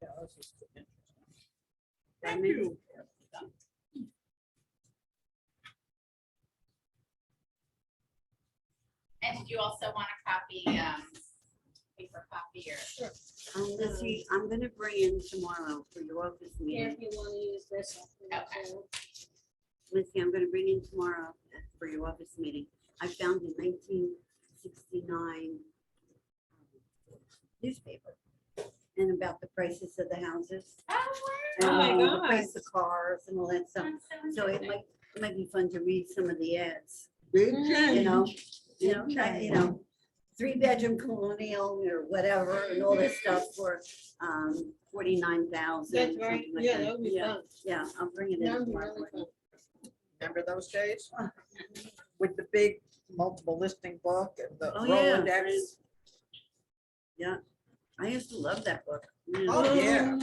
Yeah, this is interesting. Thank Maybe- you. And did you also want a copy, paper copy or? Let's see, I'm gonna bring in tomorrow for your office Here, meeting. if you want to use this. Okay. Missy, I'm gonna bring in tomorrow for your office meeting. I found a 1969 newspaper and about the prices of the houses. Oh, my and the God. price of cars and all that stuff. wow. So it might be fun to read some of the ads, Big Mhm. change. you know, 3-bedroom colonial or whatever and all this stuff for 49,000. That's right. something like Yeah, that would be Yeah, fun. yeah, I'll bring it in That would be tomorrow. really fun. Remember those days? With the big multiple listing book and the Oh, yeah. Rolodex? Yeah, I used to love that book. Oh, yeah.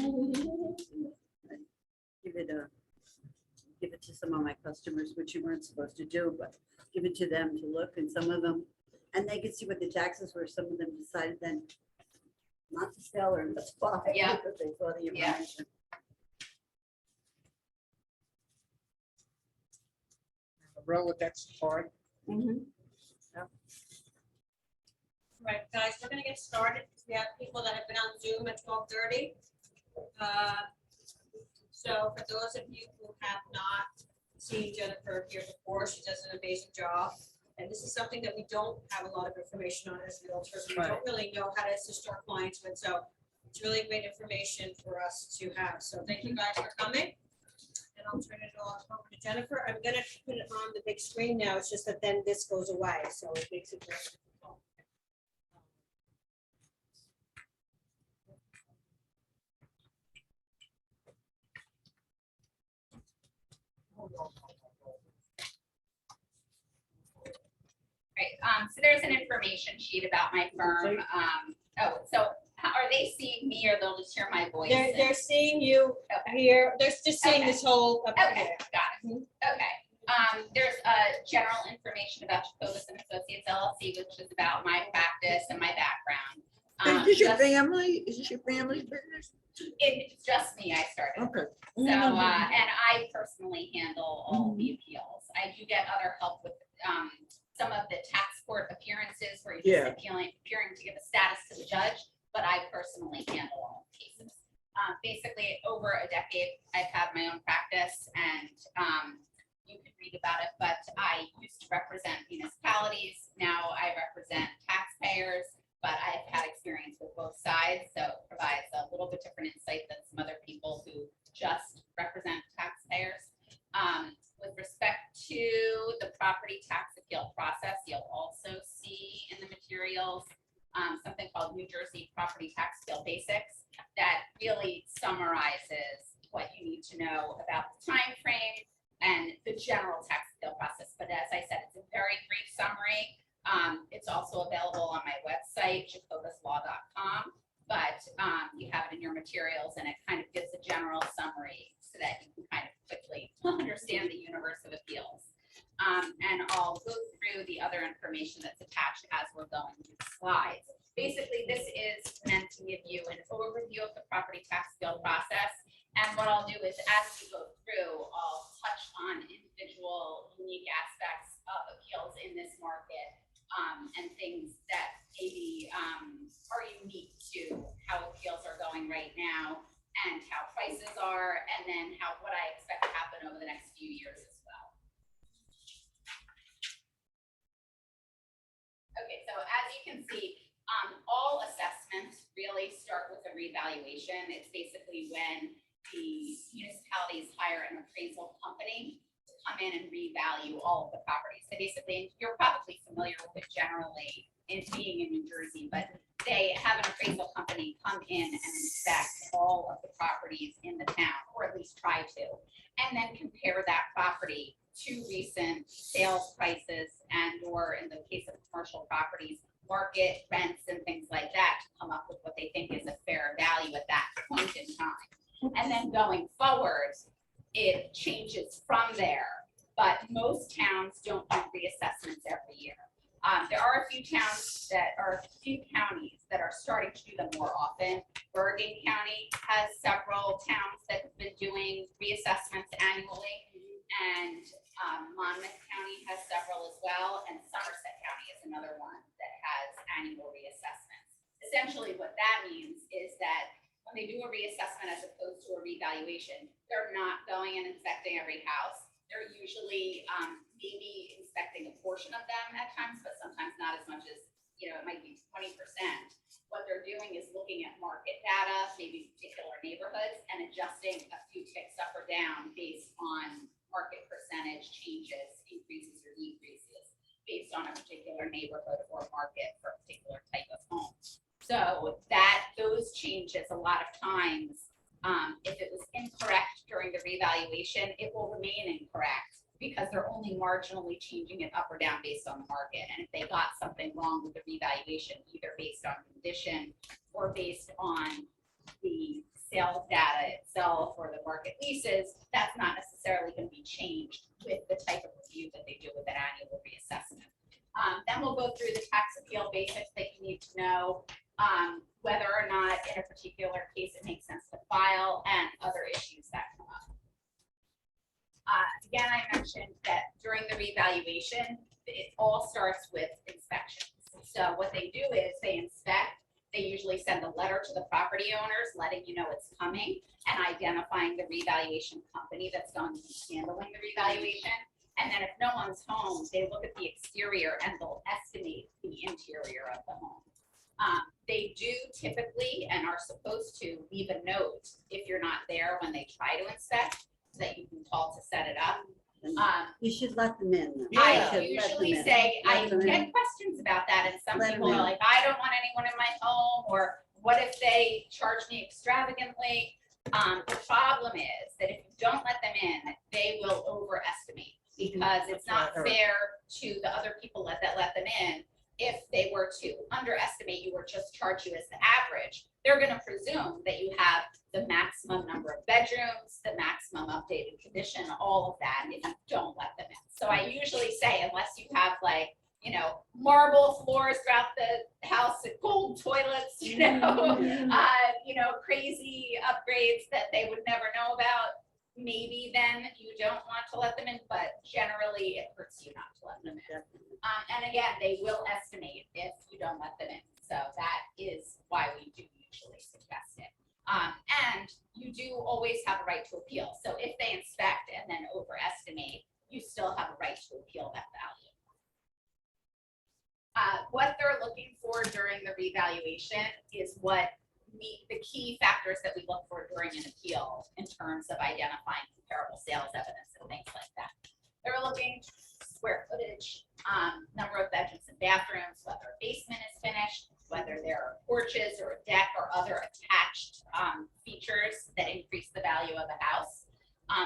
Give it to some of my customers, which you weren't supposed to do, but give it to them to look, and some of them, and they could see what the taxes were. Some of them decided then not to sell or not to buy. Yeah. Because they saw the Yeah. information. The Rolodex card. Right, guys, we're gonna get started. We have people that have been on Zoom at 12:30. So for those of you who have not seen Jennifer here before, she does an amazing job. And this is something that we don't have a lot of information on as realtors. We don't really know how to assist our clients with, so it's really great information for us to have. So thank you guys for coming. And I'll turn it all over to Jennifer. I'm gonna put it on the big screen now. It's just that then this goes away, so it makes it very difficult. Right, so there's an information sheet about my firm. So are they seeing me or they'll just hear my voice? They're seeing you Okay. here. They're just seeing this whole. up Okay, here. got it. Okay. There's general information about Jacobus and Associates LLC, which is about my practice and my background. Is this your Just- family? Is this your family's business? It's just me, I started. Okay. So, and I personally handle all the appeals. I do get other help with some of the tax court appearances where you're just appearing to give a status to the judge, but I personally handle all cases. Basically, over a decade, I've had my own practice, and you could read about it, but I used to represent municipalities. Now I represent taxpayers, but I've had experience with both sides, so it provides a little bit different insight than some other people who just represent taxpayers. With respect to the property tax appeal process, you'll also see in the materials something called New Jersey Property Tax Appeal Basics that really summarizes what you need to know about the time frame and the general tax appeal process. But as I said, it's a very brief summary. It's also available on my website, jacobuslaw.com, but you have it in your materials, and it kind of gives a general summary so that you can kind of quickly understand the universe of appeals. And I'll go through the other information that's attached as we're going through the slides. Basically, this is meant to give you an overview of the property tax appeal process. And what I'll do is, as we go through, I'll touch on individual unique aspects of appeals in this market, and things that maybe are unique to how appeals are going right now, and how prices are, and then what I expect to happen over the next few years as well. Okay, so as you can see, all assessments really start with a revaluation. It's basically when the municipalities hire an appraisal company to come in and revalue all of the properties. So basically, you're probably familiar with it generally in being in New Jersey, but they have an appraisal company come in and inspect all of the properties in the town, or at least try to, and then compare that property to recent sales prices and, or in the case of commercial properties, market rents and things like that to come up with what they think is a fair value at that point in time. And then going forward, it changes from there. But most towns don't do reassessments every year. There are a few towns that are a few counties that are starting to do them more often. Bergen County has several towns that have been doing reassessments annually, and Monmouth County has several as well, and Somerset County is another one that has annual reassessments. Essentially, what that means is that when they do a reassessment as opposed to a revaluation, they're not going and inspecting every house. They're usually maybe inspecting a portion of them at times, but sometimes not as much as, it might be 20%. What they're doing is looking at market data, maybe particular neighborhoods, and adjusting a few ticks up or down based on market percentage changes, increases or decreases, based on a particular neighborhood or market for a particular type of home. So that those changes a lot of times, if it was incorrect during the revaluation, it will remain incorrect because they're only marginally changing it up or down based on the market. And if they got something wrong with the revaluation, either based on condition or based on the sales data itself or the market leases, that's not necessarily going to be changed with the type of review that they do with an annual reassessment. Then we'll go through the tax appeal basics that you need to know, whether or not in a particular case it makes sense to file, and other issues that come up. Again, I mentioned that during the revaluation, it all starts with inspections. So what they do is they inspect. They usually send a letter to the property owners letting you know it's coming and identifying the revaluation company that's going to be handling the revaluation. And then if no one's home, they look at the exterior and they'll estimate the interior of the home. They do typically and are supposed to leave a note if you're not there when they try to inspect, so that you can call to set it up. You should let them in. I You should let usually them in. say, I Let them get in. questions about that, and some Let 'em people are in. like, I don't want anyone in my home, or what if they charge me extravagantly? The problem is that if you don't let them in, they will overestimate, because it's not fair to the other people that let them in. If they were to underestimate you or just charge you as the average, they're going to presume that you have the maximum number of bedrooms, the maximum updated condition, all of that, if you don't let them in. So I usually say, unless you have marble floors throughout the house, gold toilets, crazy upgrades that they would never know about, maybe then you don't want to let them in, but generally it hurts you not to let them in. And again, they will estimate if you don't let them in. So that is why we do usually suggest it. And you do always have a right to appeal. So if they inspect and then overestimate, you still have a right to appeal that value. What they're looking for during the revaluation is the key factors that we look for during an appeal in terms of identifying comparable sales evidence and things like that. They're looking square footage, number of bedrooms and bathrooms, whether a basement is finished, whether there are porches or a deck or other attached features that increase the value of a house.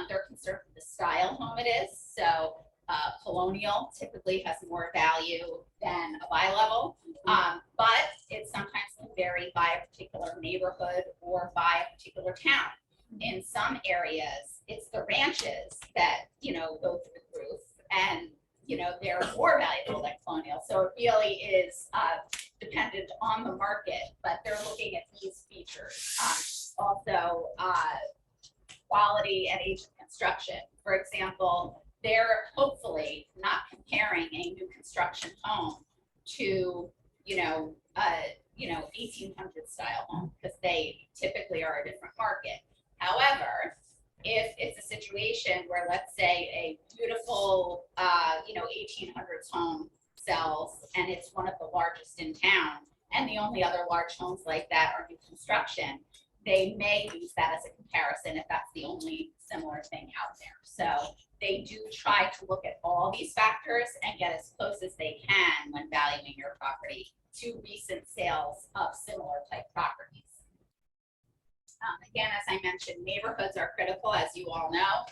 They're concerned with the style home it is. So colonial typically has more value than a bi-level, but it sometimes can vary by a particular neighborhood or by a particular town. In some areas, it's the ranches that go through the roof, and they're more valuable than colonial. So it really is dependent on the market, but they're looking at these features. Also, quality and age of construction. For example, they're hopefully not comparing a new construction home to 1800 style home, because they typically are a different market. However, if it's a situation where, let's say, a beautiful 1800s home sells and it's one of the largest in town, and the only other large homes like that are new construction, they may use that as a comparison if that's the only similar thing out there. So they do try to look at all these factors and get as close as they can when valuing your property to recent sales of similar type properties. Again, as I mentioned, neighborhoods are critical, as you all know.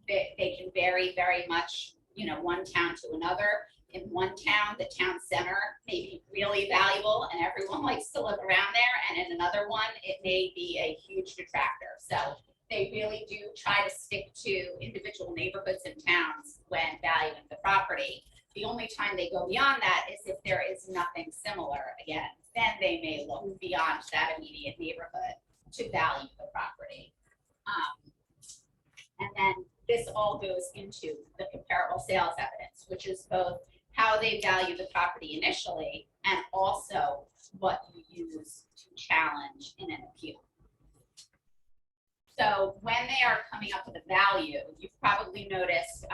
They can vary very much, one town to another. In one town, the town center may be really valuable and everyone likes to live around there. And in another one, it may be a huge detractor. So they really do try to stick to individual neighborhoods and towns when valuing the property. The only time they go beyond that is if there is nothing similar. Again, then they may look beyond that immediate neighborhood to value the property. And then this all goes into the comparable sales evidence, which is both how they value the property initially and also what you use to challenge in an appeal. So when they are coming up with a value, you've probably noticed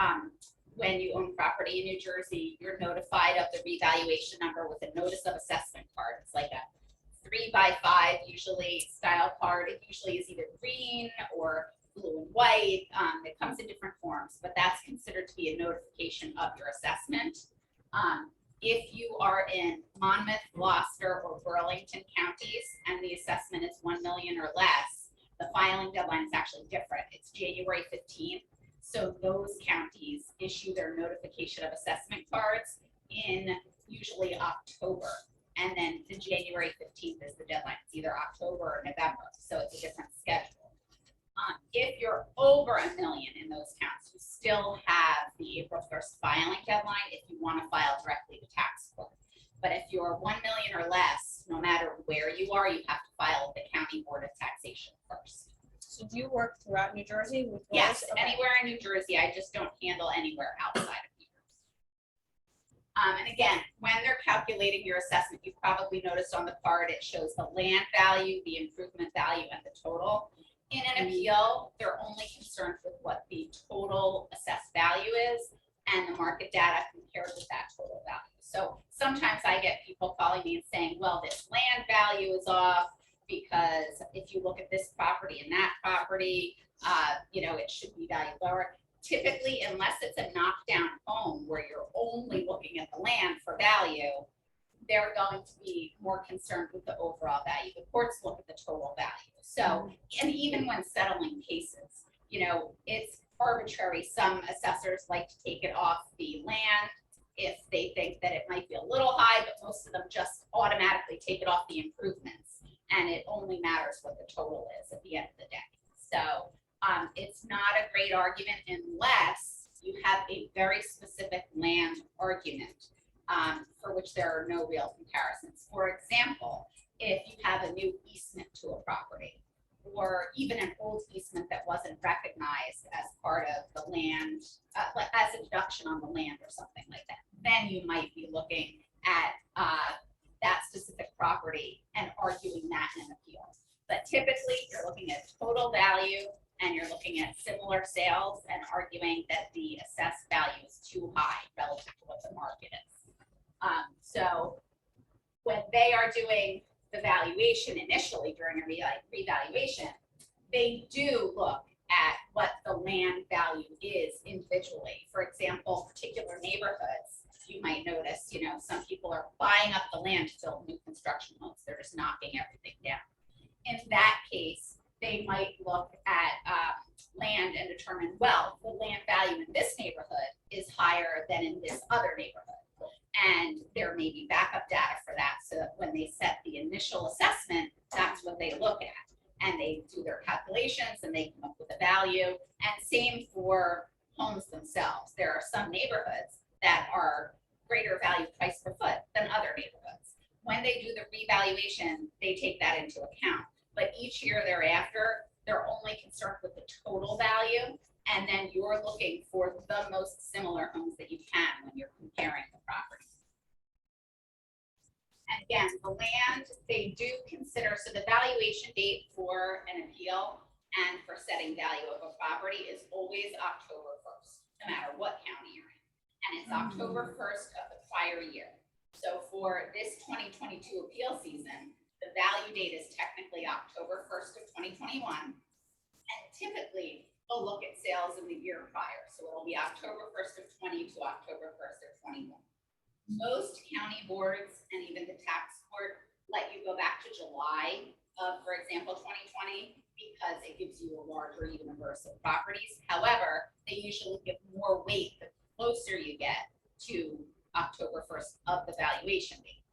when you own property in New Jersey, you're notified of the revaluation number with a notice of assessment card. It's like a 3x5 usually style card. It usually is either green or blue and white. It comes in different forms, but that's considered to be a notification of your assessment. If you are in Monmouth, Gloucester, or Burlington counties and the assessment is 1 million or less, the filing deadline is actually different. It's January 15th. So those counties issue their notification of assessment cards in usually October. And then the January 15th is the deadline. It's either October or November. So it's a different schedule. If you're over 1 million in those counts, you still have the April 1st filing deadline if you want to file directly to tax court. But if you're 1 million or less, no matter where you are, you have to file with the County Board of Taxation first. So do you work throughout New Jersey with? Yes, lawyers? Okay. anywhere in New Jersey. I just don't handle anywhere outside of New Jersey. And again, when they're calculating your assessment, you probably noticed on the card, it shows the land value, the improvement value, and the total. In an appeal, they're only concerned with what the total assessed value is and the market data compared with that total value. So sometimes I get people calling me and saying, well, this land value is off because if you look at this property and that property, it should be valued lower. Typically, unless it's a knockdown home where you're only looking at the land for value, they're going to be more concerned with the overall value. The courts look at the total value. So, and even when settling cases, it's arbitrary. Some assessors like to take it off the land if they think that it might be a little high, but most of them just automatically take it off the improvements. And it only matters what the total is at the end of the day. So it's not a great argument unless you have a very specific land argument for which there are no real comparisons. For example, if you have a new easement to a property, or even an old easement that wasn't recognized as part of the land, as a deduction on the land or something like that, then you might be looking at that specific property and arguing that in an appeal. But typically, you're looking at total value and you're looking at similar sales and arguing that the assessed value is too high relative to what the market is. So when they are doing the valuation initially during a revaluation, they do look at what the land value is individually. For example, particular neighborhoods, you might notice, some people are buying up the land to build new construction homes. They're just knocking everything down. In that case, they might look at land and determine, well, the land value in this neighborhood is higher than in this other neighborhood. And there may be backup data for that. So that when they set the initial assessment, that's what they look at. And they do their calculations and they come up with a value. And same for homes themselves. There are some neighborhoods that are greater value price per foot than other neighborhoods. When they do the revaluation, they take that into account. But each year thereafter, they're only concerned with the total value. And then you're looking for the most similar homes that you can when you're comparing the properties. And again, the land, they do consider, so the valuation date for an appeal and for setting value of a property is always October 1st, no matter what county you're in. And it's October 1st of the prior year. So for this 2022 appeal season, the value date is technically October 1st of 2021. And typically, they'll look at sales in the year prior. So it'll be October 1st of 20 to October 1st of 21. Most county boards and even the tax court let you go back to July of, for example, 2020, because it gives you a larger universe of properties. However, they usually give more weight the closer you get to October 1st of the valuation date.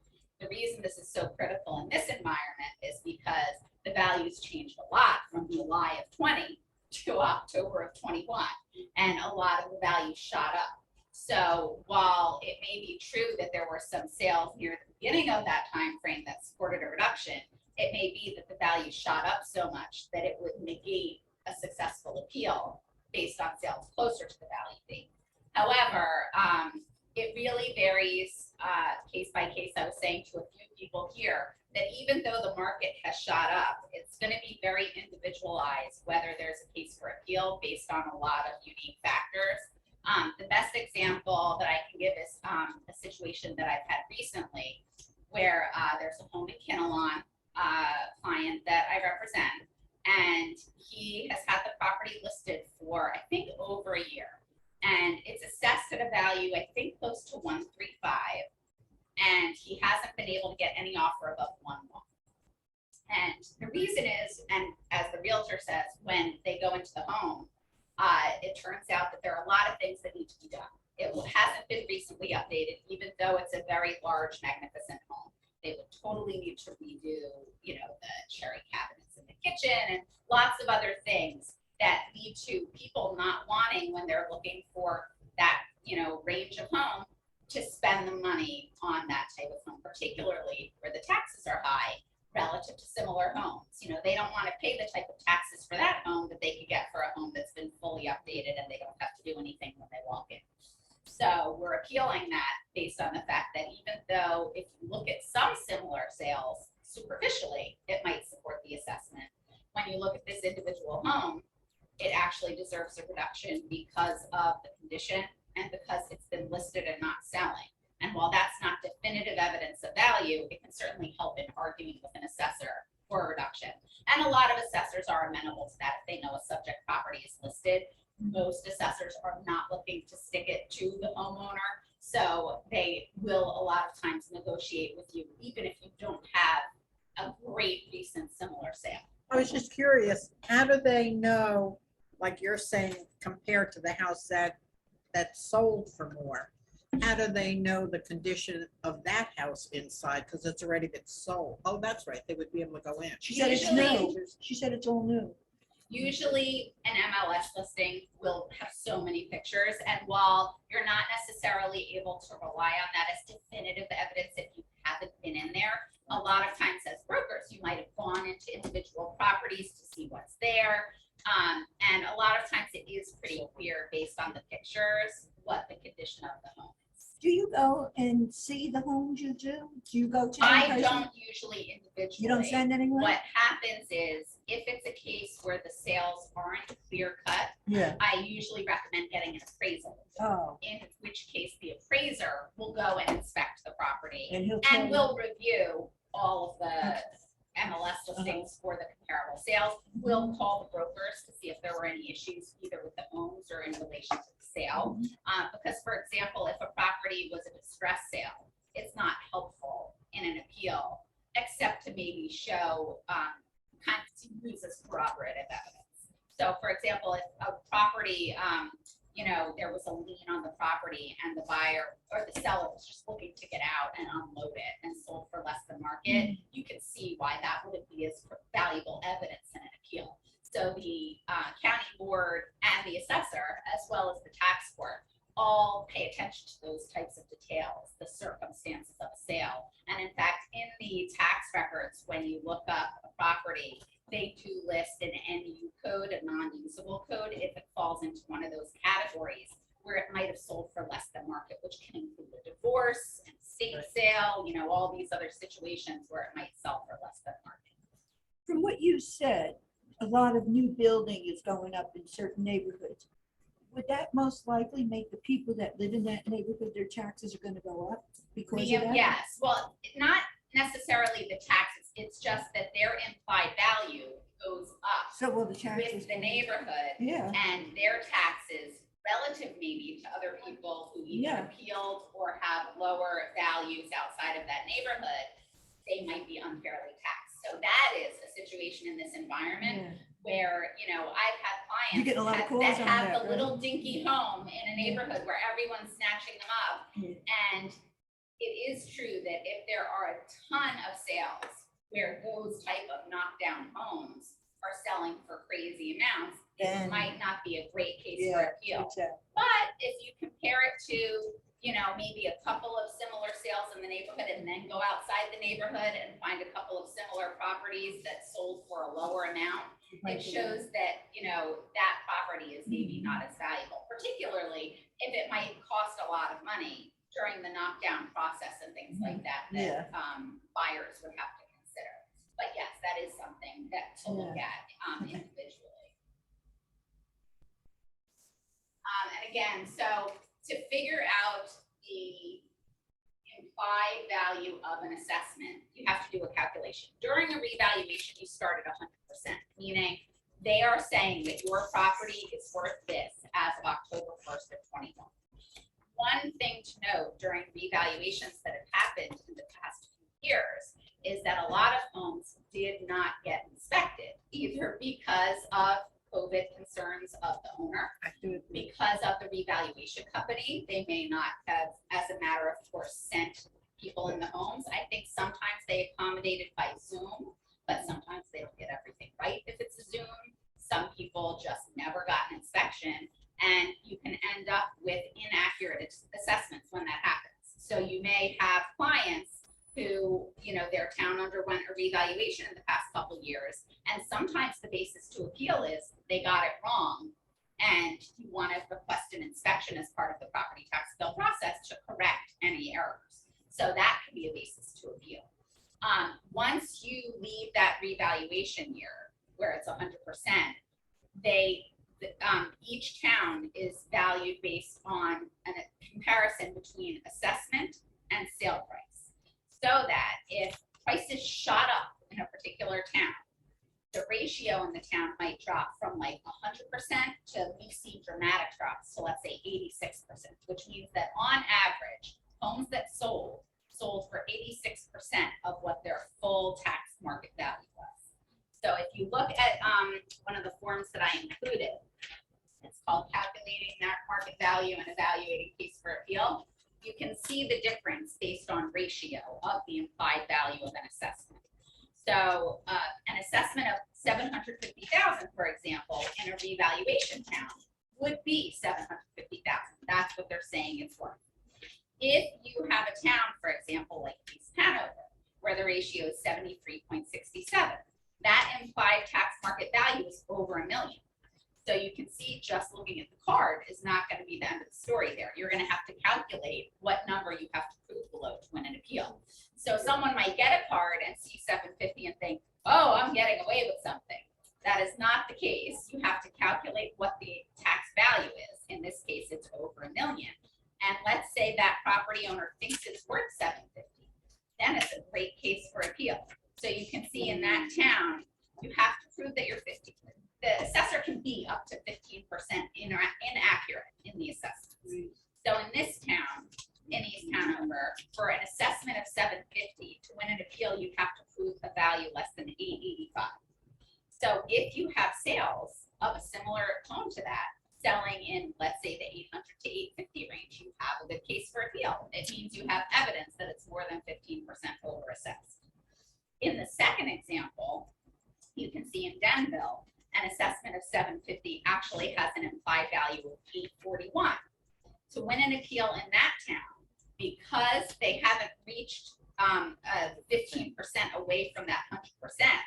The reason this is so critical in this environment is because the values changed a lot from July of 20 to October of 21, and a lot of the values shot up. So while it may be true that there were some sales near the beginning of that time frame that supported supported a reduction, it may be that the value shot up so much that it would negate a successful appeal based on sales closer to the value date. However, it really varies case by case. I was saying to a few people here that even though the market has shot up, it's going to be very individualized whether there's a case for appeal based on a lot of unique factors. The best example that I can give is a situation that I've had recently where there's a home in Kinnelon client that I represent, and he has had the property listed for, I think, over a year. And it's assessed at a value, I think, close to 135. And he hasn't been able to get any offer above 1.1. And the reason is, and as the realtor says, when they go into the home, it turns out that there are a lot of things that need to be done. It hasn't been recently updated, even though it's a very large, magnificent home. They would totally need to redo, you know, the cherry cabinets in the kitchen and lots of other things that lead to people not wanting, when they're looking for that, you know, range of home, to spend the money on that type of home, particularly where the taxes are high relative to similar homes. You know, they don't want to pay the type of taxes for that home that they could get for a home that's been fully updated and they don't have to do anything when they walk in. So we're appealing that based on the fact that even though if you look at some similar sales superficially, it might support the assessment. When you look at this individual home, it actually deserves a reduction because of the condition and because it's been listed and not selling. And while that's not definitive evidence of value, it can certainly help in arguing with an assessor for a reduction. And a lot of assessors are amenable to that if they know a subject property is listed. Most assessors are not looking to stick it to the homeowner, so they will a lot of times negotiate with you, even if you don't have a great recent similar sale. I was just curious, how do they know, like you're saying, compared to the house that sold for more? How do they know the condition of that house inside? Because it's already been sold. Oh, that's right. They would be able to go in. She said it's new. She said it's all new. Usually an MLS listing will have so many pictures, and while you're not necessarily able to rely on that as definitive evidence if you haven't been in there, a lot of times as brokers, you might have gone into individual properties to see what's there. And a lot of times it is pretty clear based on the pictures what the condition of the home is. Do you go and see the homes you do? Do you go to? I don't usually individually. You don't send anyone? What happens is if it's a case where the sales aren't clear cut, Yeah. I usually recommend getting an appraisal. Oh, In which case the appraiser will go and inspect the property and he'll tell and you. will review all of the MLS listings for the comparable sales. We'll call the brokers to see if there were any issues either with the homes or in relation to the sale. Because for example, if a property was a distress sale, it's not helpful in an appeal, except to maybe show kind of to use as corroborative evidence. So for example, if a property, you know, there was a lien on the property and the buyer or the seller was just looking to get out and unload it and sold for less than market, you can see why that wouldn't be as valuable evidence in an appeal. So the county board and the assessor, as well as the tax court, all pay attention to those types of details, the circumstances of a sale. And in fact, in the tax records, when you look up a property, they do list an NU code, a non-usable code, if it falls into one of those categories where it might have sold for less than market, which can include a divorce, an estate sale, you know, all these other situations where it might sell for less than market. From what you said, a lot of new building is going up in certain neighborhoods. Would that most likely make the people that live in that neighborhood, their taxes are going to go up because of that? Yes, well, not necessarily the taxes, it's just that their implied value goes up So will the taxes? with the neighborhood, Yeah, and their taxes relative maybe to other people who either Yeah. appealed or have lower values outside of that neighborhood, they might be unfairly taxed. So that is a situation in this environment yeah. where, you know, I've had clients You get a lot of calls that on have that, the right? little dinky home in a neighborhood where everyone's snatching them up. Yeah. And it is true that if there are a ton of sales where those type of knockdown homes are selling for crazy amounts, it Then- might not be a great case Yeah, for appeal. exactly. But if you compare it to you know, maybe a couple of similar sales in the neighborhood and then go outside the neighborhood and find a couple of similar properties that sold for a lower amount, it shows that, you know, that property is maybe not as valuable, particularly if it might cost a lot of money during the knockdown process and things like that, buyers would have to consider. But yes, that is something that to look at individually. And again, so to figure out the implied value of an assessment, you have to do a calculation. During a revaluation, you start at 100%, meaning they are saying that your property is worth this as of October 1st of 21. One thing to note during revaluations that have happened in the past few years is that a lot of homes did not get inspected, either because of COVID concerns of the owner, because of the revaluation company. They may not have, as a matter of course, sent people in the homes. I think sometimes they accommodated by Zoom, but sometimes they don't get everything right if it's a Zoom. Some people just never got an inspection, and you can end up with inaccurate assessments when that happens. So you may have clients who, you know, their town underwent a revaluation in the past couple of years, and sometimes the basis to appeal is they got it wrong, and you want to request an inspection as part of the property tax bill process to correct any errors. So that can be a basis to appeal. Once you leave that revaluation year where it's 100%, each town is valued based on a comparison between assessment and sale price. So that if prices shot up in a particular town, the ratio in the town might drop from like 100% to we see dramatic drops to, let's say, 86%, which means that on average, homes that sold for 86% of what their full tax market value was. So if you look at one of the forms that I included, it's called Calculating Net Market Value and Evaluating Case for Appeal. You can see the difference based on ratio of the implied value of an assessment. So an assessment of $750,000, for example, in a revaluation town would be $750,000. That's what they're saying it's worth. If you have a town, for example, like East Hanover, where the ratio is 73.67, that implied tax market value is over $1 million. So you can see just looking at the card is not going to be the end of the story there. You're going to have to calculate what number you have to prove below to win an appeal. So someone might get a card and see 750 and think, oh, I'm getting away with something. That is not the case. You have to calculate what the tax value is. In this case, it's over $1 million. And let's say that property owner thinks it's worth 750. Then it's a great case for appeal. So you can see in that town, you have to prove that you're 50. The assessor can be up to 15% inaccurate in the assessments. So in this town, in East Hanover, for an assessment of 750, to win an appeal, you have to prove a value less than 885. So if you have sales of a similar home to that, selling in, let's say, the 800 to 850 range, you have a good case for appeal. It means you have evidence that it's more than 15% over assessed. In the second example, you can see in Denville, an assessment of 750 actually has an implied value of 841. To win an appeal in that town, because they haven't reached 15% away from that 100%,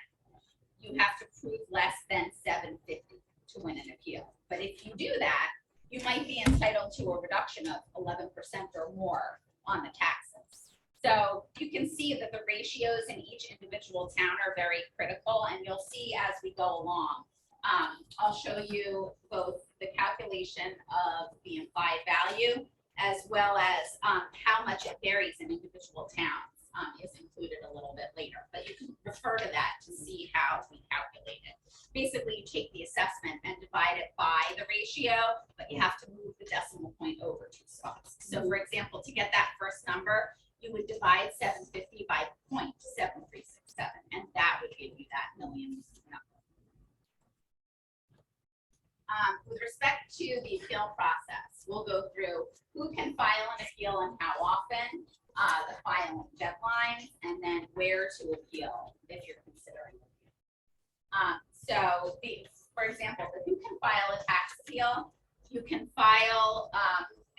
you have to prove less than 750 to win an appeal. But if you do that, you might be entitled to a reduction of 11% or more on the taxes. So you can see that the ratios in each individual town are very critical, and you'll see as we go along. I'll show you both the calculation of the implied value as well as how much it varies in individual towns is included a little bit later, but you can refer to that to see how we calculate it. Basically, you take the assessment and divide it by the ratio, but you have to move the decimal point over 2 spots. So for example, to get that first number, you would divide 750 by 0.7367, and that would give you that million number. With respect to the appeal process, we'll go through who can file an appeal and how often, the filing deadlines, and then where to appeal if you're considering appeal. For example, who can file a tax appeal? You can file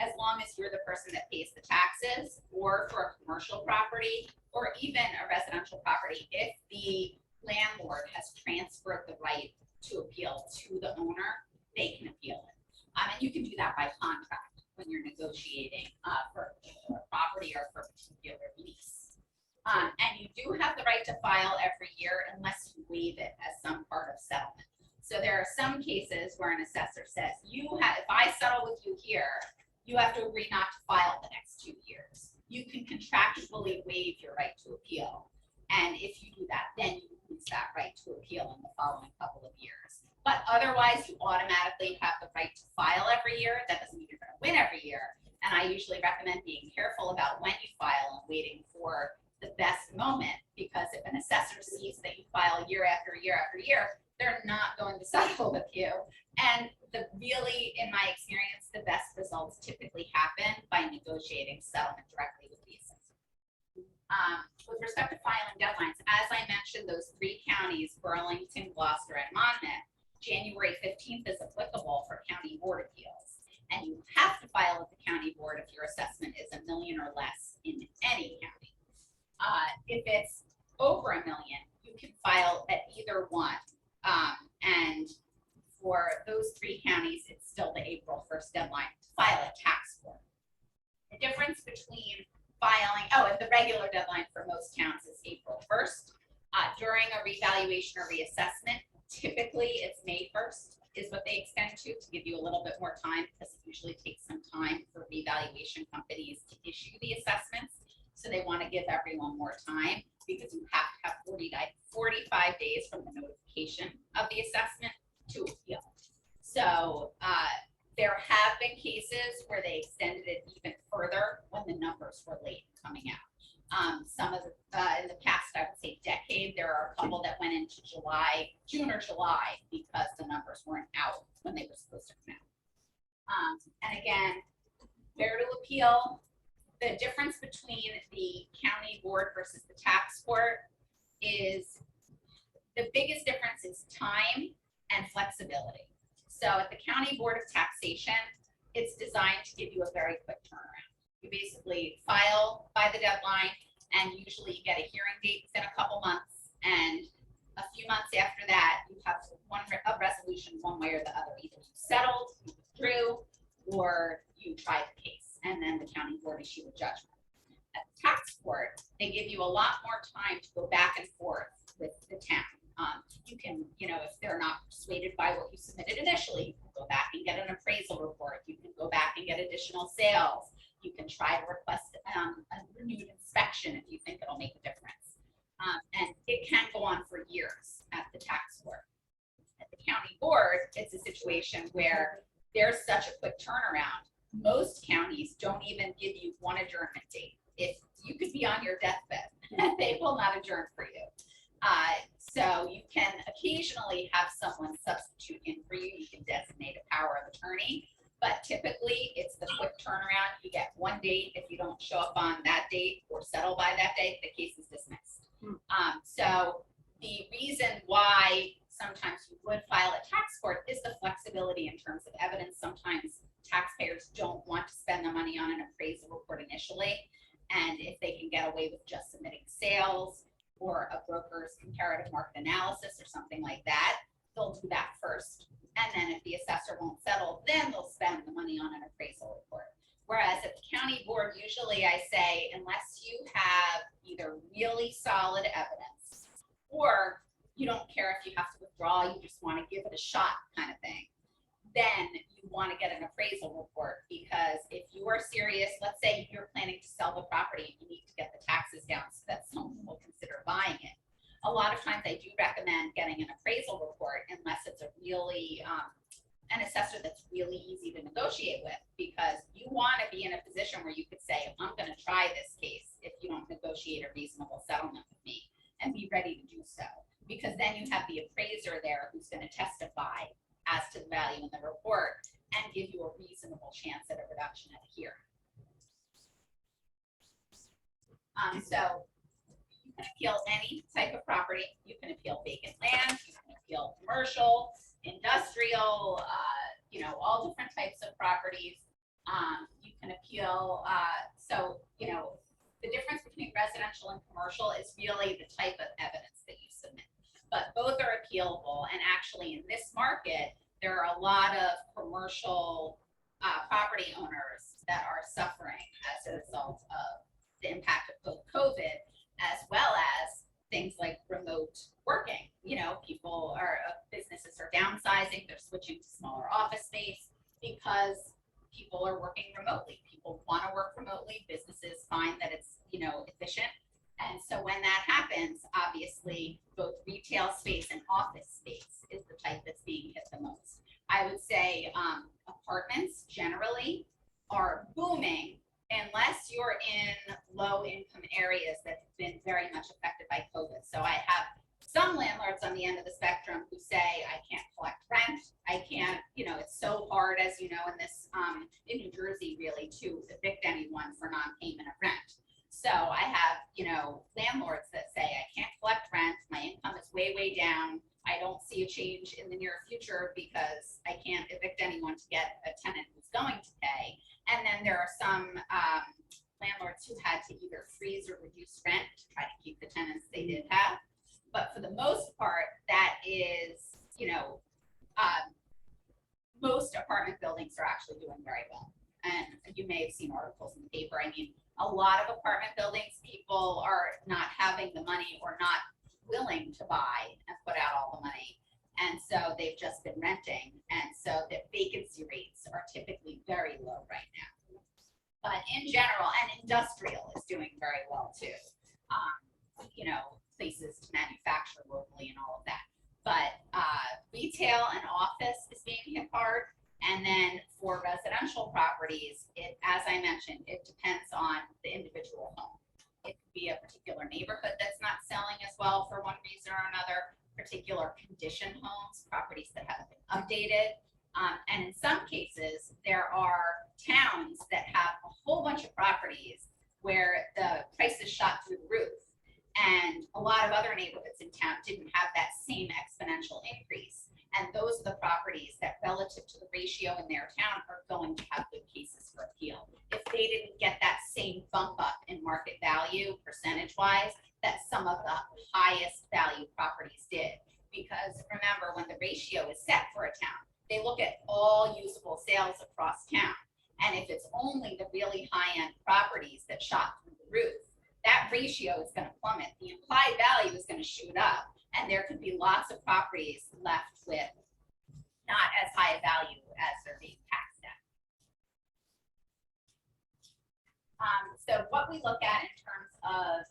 as long as you're the person that pays the taxes, or for a commercial property, or even a residential property, if the landlord has transferred the right to appeal to the owner, they can appeal it. And you can do that by contract when you're negotiating for a particular property or for a particular lease. And you do have the right to file every year unless you waive it as some part of settlement. So there are some cases where an assessor says, if I settle with you here, you have to agree not to file the next 2 years. You can contractually waive your right to appeal. And if you do that, then you lose that right to appeal in the following couple of years. But otherwise, you automatically have the right to file every year. That doesn't mean you're going to win every year. And I usually recommend being careful about when you file and waiting for the best moment, because if an assessor sees that you file year after year after year, they're not going to settle with you. And really, in my experience, the best results typically happen by negotiating settlement directly with the assessor. With respect to filing deadlines, as I mentioned, those 3 counties, Burlington, Gloucester, and Monmouth, January 15th is applicable for county board appeals. And you have to file with the county board if your assessment is $1 million or less in any county. If it's over $1 million, you can file at either one. And for those 3 counties, it's still the April 1st deadline to file a tax form. The difference between filing, and the regular deadline for most towns is April 1st. During a revaluation or reassessment, typically it's May 1st is what they extend to give you a little bit more time, because it usually takes some time for revaluation companies to issue the assessments. So they want to give everyone more time, because you have to have 45 days from the notification of the assessment to appeal. So there have been cases where they extended it even further when the numbers were late coming out. Some of in the past, I would say decade, there are a couple that went into June or July, because the numbers weren't out when they were supposed to come out. And again, where to appeal. The difference between the county board versus the tax court is, the biggest difference is time and flexibility. So at the county board of taxation, it's designed to give you a very quick turnaround. You basically file by the deadline, and usually you get a hearing date within a couple months, and a few months after that, you have a resolution one way or the other. Either you settled, you withdrew, or you tried the case, and then the county board issued a judgment. At the tax court, they give you a lot more time to go back and forth with the town. You can, if they're not persuaded by what you submitted initially, you can go back and get an appraisal report. You can go back and get additional sales. You can try to request a renewed inspection if you think it'll make a difference. And it can go on for years at the tax court. At the county board, it's a situation where there's such a quick turnaround. Most counties don't even give you one adjournment date. If you could be on your deathbed, they will not adjourn for you. So you can occasionally have someone substitute in for you. You can designate a power of attorney, but typically it's the quick turnaround. You get one date. If you don't show up on that date or settle by that date, the case is dismissed. So the reason why sometimes you would file at tax court is the flexibility in terms of evidence. Sometimes taxpayers don't want to spend the money on an appraisal report initially, and if they can get away with just submitting sales or a broker's comparative market analysis or something like that, they'll do that first. And then if the assessor won't settle, then they'll spend the money on an appraisal report. Whereas at the county board, usually I say, unless you have either really solid evidence, or you don't care if you have to withdraw, you just want to give it a shot kind of thing, then you want to get an appraisal report. Because if you are serious, let's say you're planning to sell the property, you need to get the taxes down so that someone will consider buying it. A lot of times I do recommend getting an appraisal report, unless it's a really, an assessor that's really easy to negotiate with, because you want to be in a position where you could say, I'm going to try this case if you don't negotiate a reasonable settlement with me, and be ready to do so. Because then you have the appraiser there who's going to testify as to the value in the report and give you a reasonable chance at a reduction at a hearing. So you can appeal any type of property. You can appeal vacant land, you can appeal commercial, industrial, all different types of properties. You appeal, so, you know, the difference between residential and commercial is really the type of evidence that you submit. But both are appealable, and actually in this market, there are a lot of commercial property owners that are suffering as a result of the impact of both COVID, as well as things like remote working. You know, businesses are downsizing, they're switching to smaller office space because people are working remotely. People want to work remotely. Businesses find that it's, you know, efficient. And so when that happens, obviously both retail space and office space is the type that's being hit the most. I would say apartments generally are booming unless you're in low income areas that have been very much affected by COVID. So I have some landlords on the end of the spectrum who say, I can't collect rent. I can't, you know, it's so hard, as you know, in this, in New Jersey, really, to evict anyone for non-payment of rent. So I have, you know, landlords that say, I can't collect rent. My income is way, way down. I don't see a change in the near future because I can't evict anyone to get a tenant who's going to pay. And then there are some landlords who had to either freeze or reduce rent to try to keep the tenants they did have. But for the most part, that is, you know, most apartment buildings are actually doing very well. And you may have seen articles in the paper. I mean, a lot of apartment buildings, people are not having the money or not willing to buy and put out all the money. And so they've just been renting. And so the vacancy rates are typically very low right now. But in general, and industrial is doing very well too. You know, places to manufacture locally and all of that. But retail and office is being hit hard. And then for residential properties, as I mentioned, it depends on the individual home. It could be a particular neighborhood that's not selling as well for one reason or another, particular condition homes, properties that haven't been updated. And in some cases, there are towns that have a whole bunch of properties where the prices shot through the roof. And a lot of other neighborhoods in town didn't have that same exponential increase. And those are the properties that, relative to the ratio in their town, are going to have good cases for appeal. If they didn't get that same bump up in market value percentage-wise that some of the highest value properties did. Because remember, when the ratio is set for a town, they look at all usable sales across town. And if it's only the really high-end properties that shot through the roof, that ratio is going to plummet. The implied value is going to shoot up, and there could be lots of properties left with not as high a value as they're being taxed at. So what we look at in terms of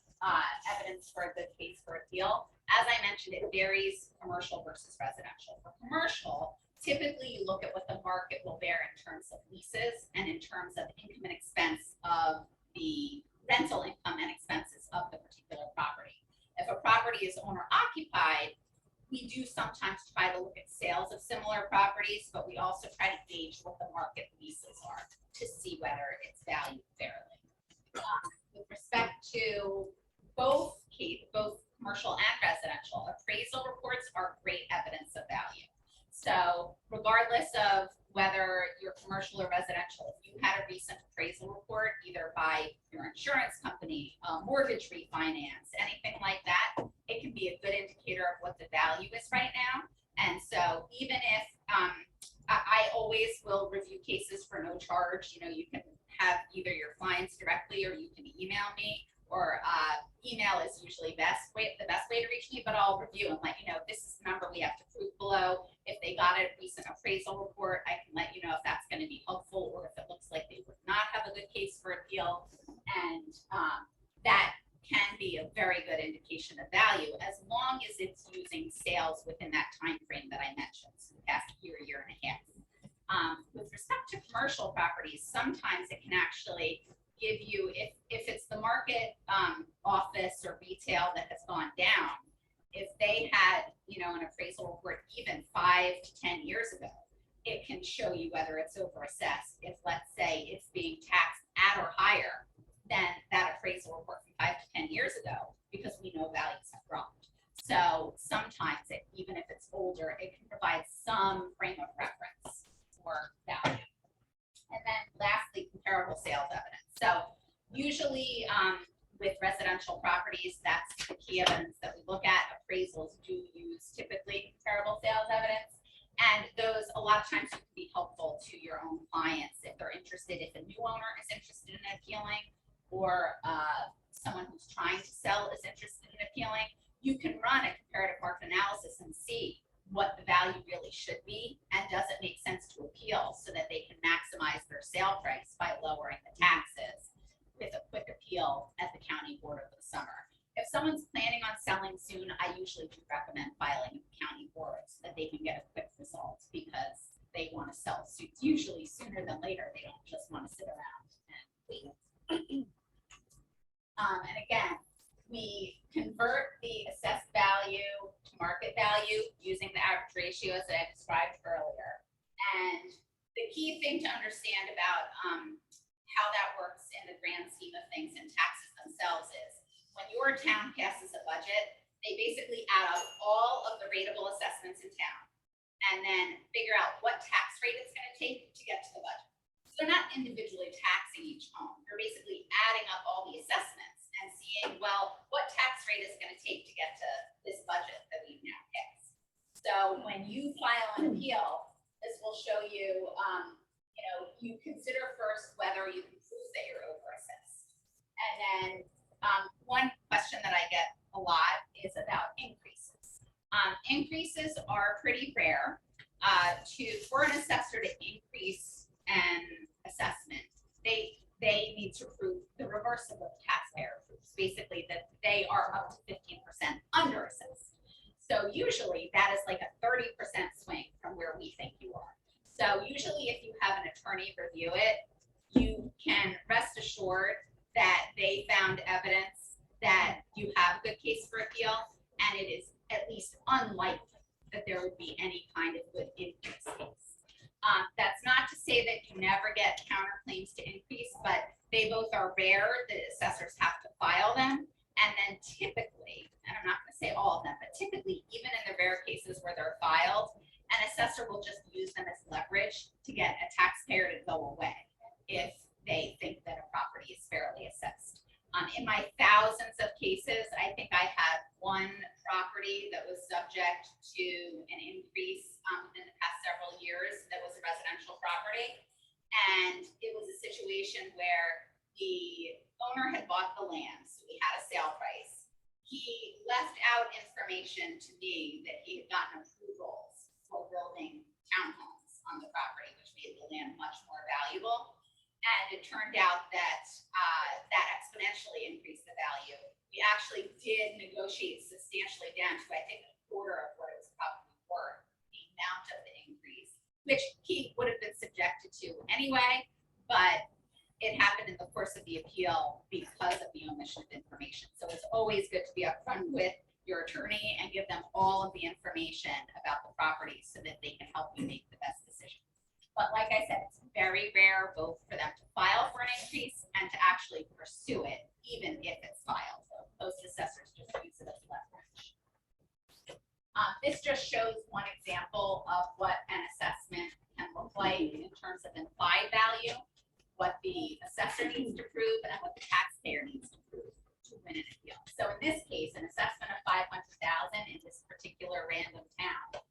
evidence for a good case for appeal, as I mentioned, it varies commercial versus residential. For commercial, typically you look at what the market will bear in terms of leases and in terms of income and expense of the rental income and expenses of the particular property. If a property is owner occupied, we do sometimes try to look at sales of similar properties, but we also try to gauge what the market leases are to see whether it's valued fairly. With respect to both commercial and residential, appraisal reports are great evidence of value. So regardless of whether you're commercial or residential, if you had a recent appraisal report, either by your insurance company, mortgage refinance, anything like that, it can be a good indicator of what the value is right now. And so even if I always will review cases for no charge, you know, you can have either your clients directly or you can email me, or email is usually the best way to reach me, but I'll review and let you know this is the number we have to prove below. If they got a recent appraisal report, I can let you know if that's going to be helpful or if it looks like they would not have a good case for appeal. And that can be a very good indication of value as long as it's using sales within that time frame that I mentioned, so the past year and a half. With respect to commercial properties, sometimes it can actually give you, if it's the market office or retail that has gone down, if they had, you know, an appraisal report even 5 to 10 years ago, it can show you whether it's overassessed. If, let's say, it's being taxed at or higher than that appraisal report from 5 to 10 years ago, because we know values have dropped. So sometimes, even if it's older, it can provide some frame of reference for value. And then lastly, comparable sales evidence. Usually, with residential properties, that's the key evidence that we look at. Appraisals do use typically comparable sales evidence. And those, a lot of times, can be helpful to your own clients if they're interested, if a new owner is interested in appealing, or someone who's trying to sell is interested in appealing. You can run a comparative market analysis and see what the value really should be, and does it make sense to appeal so that they can maximize their sale price by lowering the taxes with a quick appeal at the county board over the summer. If someone's planning on selling soon, I usually do recommend filing with the county board so that they can get a quick result, because they want to sell soon, usually sooner than later. They don't just want to sit around and wait. And again, we convert the assessed value to market value using the average ratios that I described earlier. And the key thing to understand about how that works in the grand scheme of things and taxes themselves is, when your town passes a budget, they basically add up all of the rateable assessments in town and then figure out what tax rate it's going to take to get to the budget. So they're not individually taxing each home. They're basically adding up all the assessments and seeing, well, what tax rate is going to take to get to this budget that we've now passed. So when you file an appeal, this will show you, you consider first whether you can prove that you're overassessed. And then one question that I get a lot is about increases. Increases are pretty rare. For an assessor to increase an assessment, they need to prove the reverse of what the taxpayer proves, basically that they are up to 15% under assessed. So usually that is like a 30% swing from where we think you are. So usually if you have an attorney review it, you can rest assured that they found evidence that you have a good case for appeal, and it is at least unlikely that there would be any kind of good increase case. That's not to say that you never get counterclaims to increase, but they both are rare. The assessors have to file them. And then typically, and I'm not going to say all of them, but typically, even in the rare cases where they're filed, an assessor will just use them as leverage to get a taxpayer to go away if they think that a property is fairly assessed. In my thousands of cases, I think I had one property that was subject to an increase in the past several years that was a residential property. And it was a situation where the owner had bought the land, so we had a sale price. He left out information to me that he had gotten approvals for building townhomes on the property, which made the land much more valuable. And it turned out that that exponentially increased the value. We actually did negotiate substantially down to, I think, a quarter of what it was probably worth, the amount of the increase, which he would have been subjected to anyway, but it happened in the course of the appeal because of the omission of information. So it's always good to be upfront with your attorney and give them all of the information about the property so that they can help you make the best decision. But like I said, it's very rare both for them to file for an increase and to actually pursue it, even if it's filed. So most assessors just use it as leverage. This just shows one example of what an assessment can look like in terms of implied value, what the assessor needs to prove, and what the taxpayer needs to prove to win an appeal. So in this case, an assessment of $500,000 in this particular random town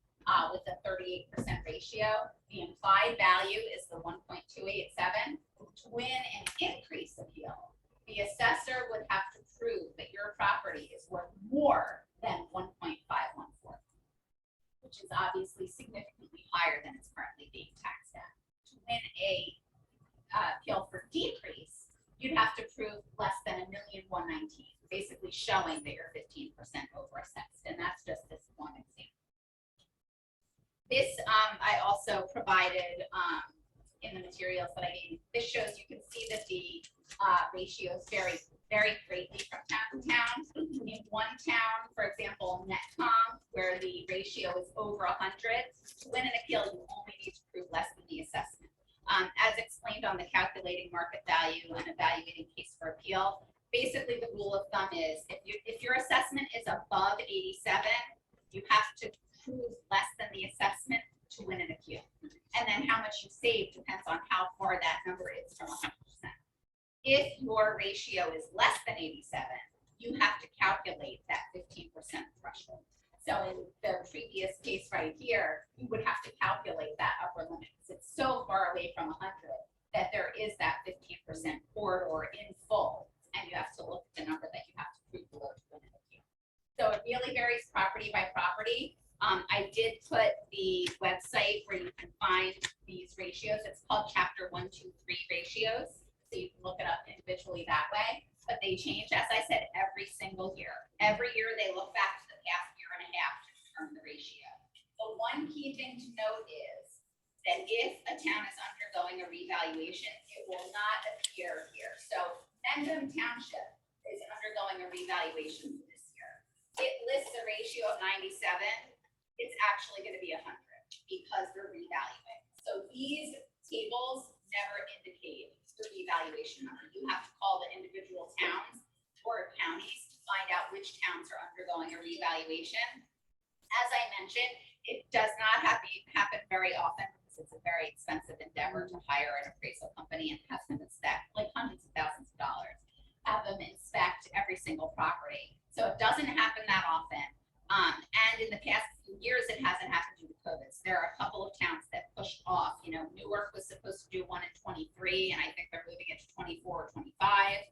with a 38% ratio, the implied value is the 1.287. To win an increase appeal, the assessor would have to prove that your property is worth more than 1.514, which is obviously significantly higher than it's currently being taxed at. To win a appeal for decrease, you'd have to prove less than $1,119,000, basically showing that you're 15% overassessed, and that's just this one example. This I also provided in the materials that I gave. This shows, you can see that the ratios vary very greatly from town to town. In one town, for example, Netcom, where the ratio is over 100, to win an appeal, you only need to prove less than the assessment. As explained on the calculating market value and evaluating case for appeal, basically the rule of thumb is if your assessment is above 87, you have to prove less than the assessment to win an appeal. And then how much you save depends on how far that number is from 100%. if your ratio is less than 87, you have to calculate that 15% threshold. So in the previous case right here, you would have to calculate that upper limit because it's so far away from 100 that there is that 15% corridor in full, and you have to look at the number that you have to prove below to win an appeal. So it really varies property by property. I did put the website where you can find these ratios. It's called Chapter 123 ratios. So you can look it up individually that way. But they change, as I said, every single year. Every year they look back to the past year and a half to determine the ratio. The one key thing to note is that if a town is undergoing a revaluation, it will not appear here. So Mendham Township is undergoing a revaluation this year. It lists a ratio of 97. It's actually going to be 100 because they're revaluing. So these tables never indicate the revaluation number. You have to call the individual towns or counties to find out which towns are undergoing a revaluation. As I mentioned, it does not happen very often because it's a very expensive endeavor to hire an appraisal company and have them inspect like hundreds of thousands of dollars, have them inspect every single property. So it doesn't happen that often. And in the past few years, it hasn't happened due to COVID. So there are a couple of towns that pushed off. You know, Newark was supposed to do one in 23, and I think they're moving it to 24 or 25.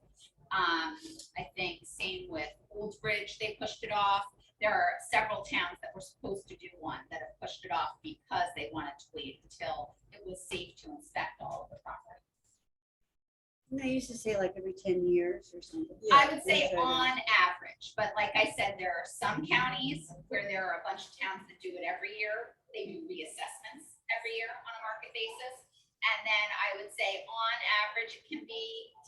I think same with Oldbridge, they pushed it off. There are several towns that were supposed to do one that have pushed it off because they wanted to wait until it was safe to inspect all of the property. They used to say like every 10 years or something. I would say on average, but like I said, there are some counties where there are a bunch of towns that do it every year. They do reassessments every year on a market basis. And then I would say on average, it can be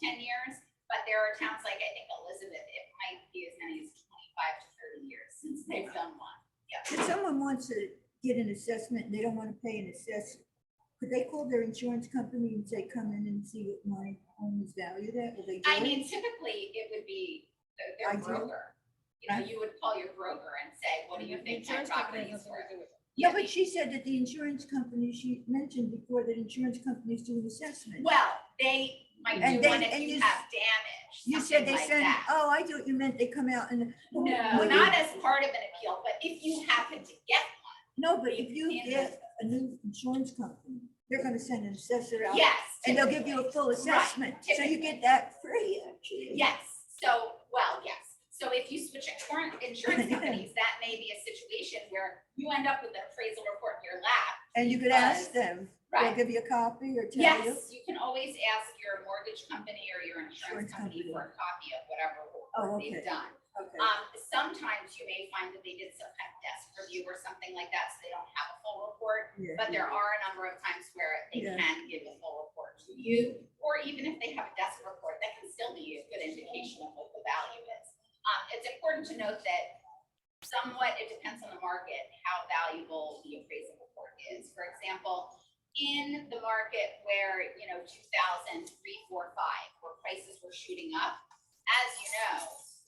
10 years, but there are towns like I think Elizabeth, it might be as many as 25 to 30 years since they've done one. Yeah. If someone wants to get an assessment and they don't want to pay an assessment, could they call their insurance company and say, come in and see what my home is valued at? Will they do I it? mean, typically it would be their I do. broker. You know, you would call your broker and say, what do you think my Insurance company property has is nothing worth? to do with it. Yeah, but she said that the insurance company, she mentioned before that insurance companies do an assessment. Well, they might And do they- one if and you you have damage, You said something they like send, that. oh, I thought you meant they come out and. No, Well, not as part of an appeal, but if you happen to get No, but if you in get a new insurance company, they're gonna send an assessor one, out. yes. And they'll give you a typically. full assessment, so you typically. get that free, actually. Yes, so, well, yes. So if you switch insurance companies, that may be a situation where you end up with an appraisal report in your lap. And you could ask them, they'll Right. give you a copy or tell you. Yes, you can always ask your mortgage company or your insurance Insurance company company. for a copy of whatever Oh, report they've okay. done. Okay. Sometimes you may find that they did some kind of desk review or something like that, so they don't have a full report. Yeah. But there are a number of times where they Yeah. can give a full report to you, or even if they have a desk report, that can still be a good indication of what the value is. It's important to note that somewhat it depends on the market, how valuable the appraisal report is. For example, in the market where, 2003, 4, 5, where prices were shooting up, as you know,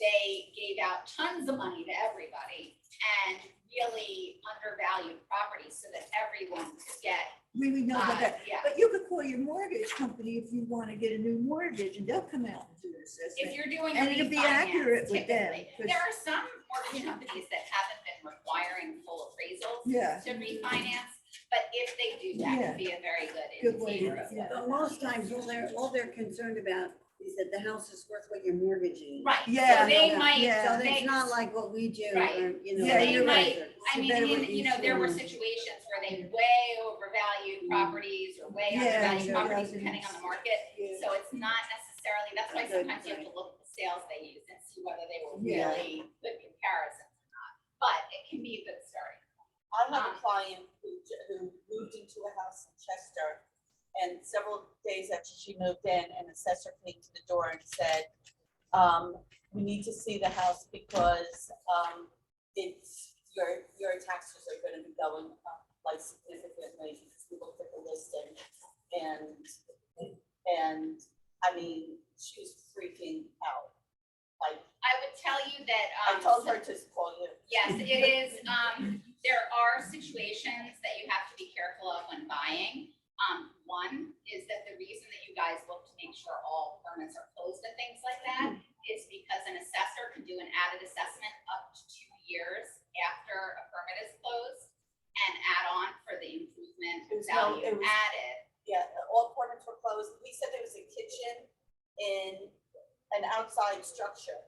they gave out tons of money to everybody and really undervalued properties so that everyone could get, We know about that. yeah. But you could call your mortgage company if you want to get a new mortgage and they'll come out and do an If assessment. you're doing a And it'll be refinance, accurate with them, typically. 'cause- There are some mortgage companies that haven't been requiring full appraisals Yeah. to refinance, but if they do, that Yeah. could be a very good Good way to- indicator of yeah. But most times, all they're concerned about is that the house is worth what you're mortgaging. Right, Yeah, so they yeah, might, yeah. So they, it's not like what we do, Right. or, so Yeah, they you're might, right. I So mean, better in, what there were should. situations where they way overvalued properties or way Yeah, undervalued sure properties doesn't. depending on the market. Yeah. So it's not necessarily, that's why Good sometimes you have point. to look at the sales they used and see whether they were Yeah. really good comparisons or not. But it can be a good starting. I have a client who moved into a house in Chester, and several days after she moved in, an assessor came to the door and said, we need to see the house because, it's, your taxes are gonna be going up like significantly, because we looked at the listing, and, I mean, she was freaking out. Like, I would tell you that, I told her to call you. yes, it is, there are situations that you have to be careful of when buying. One is that the reason that you guys look to make sure all permits are fully was no, value it was, added. yeah, all corners were closed. We said there was a kitchen in an outside structure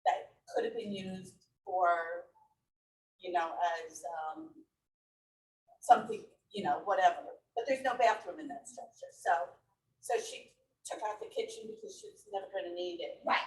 that could have been used for, you know, as, something, you know, whatever. But there's no bathroom in that structure, so she took out the kitchen because she was never gonna need it. Right.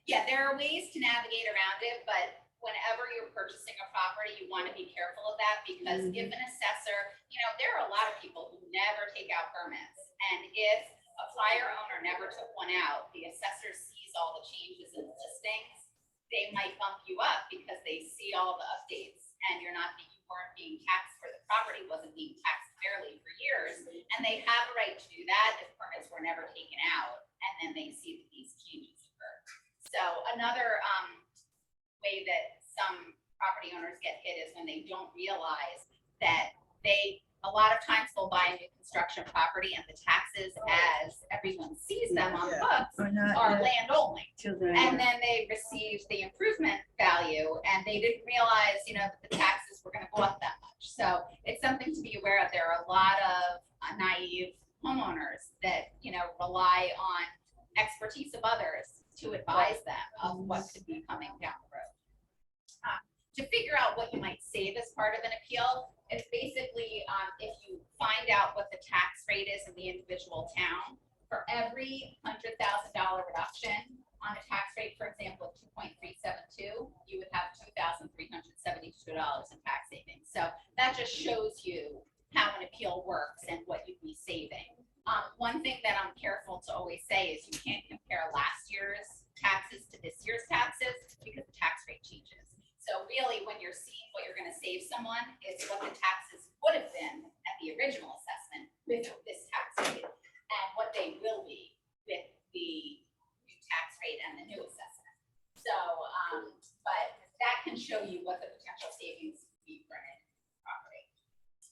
Yeah, there are ways to navigate around it, but whenever you're purchasing a property, you want to be careful of that because if an assessor, you know, there are a lot of people who never take out permits. And if a prior owner never took one out, the assessor sees all the changes in the listings, they might bump you up because they see all the updates and you weren't being taxed for the property, wasn't being taxed fairly for years. And they have a right to do that if permits were never taken out and then they see that these changes occur. So another way that some property owners get hit is when they don't realize that a lot of times they'll buy a new construction property and the taxes as everyone sees them on the books are land only. And then they receive the improvement value and they didn't realize, you know, that the taxes were gonna go up that much. So it's something to be aware of. There are a lot of naive homeowners that, you know, rely on expertise of others to advise them of what could be coming down the road. To figure out what you might save as part of an appeal, it's basically if you find out what the tax rate is in the individual town, for every $100,000 reduction on a tax rate, for example, of 2.372, you would have $2,372 in tax savings. So that just shows you how an appeal works and what you'd be saving. One thing that I'm careful to always say is you can't compare last year's taxes to this year's taxes because the tax rate changes. So really, when you're seeing what you're going to save someone, is what the taxes would have been at the original assessment with this tax rate, and what they will be with the new tax rate and the new assessment. So, but that can show you what the potential savings would be for an property.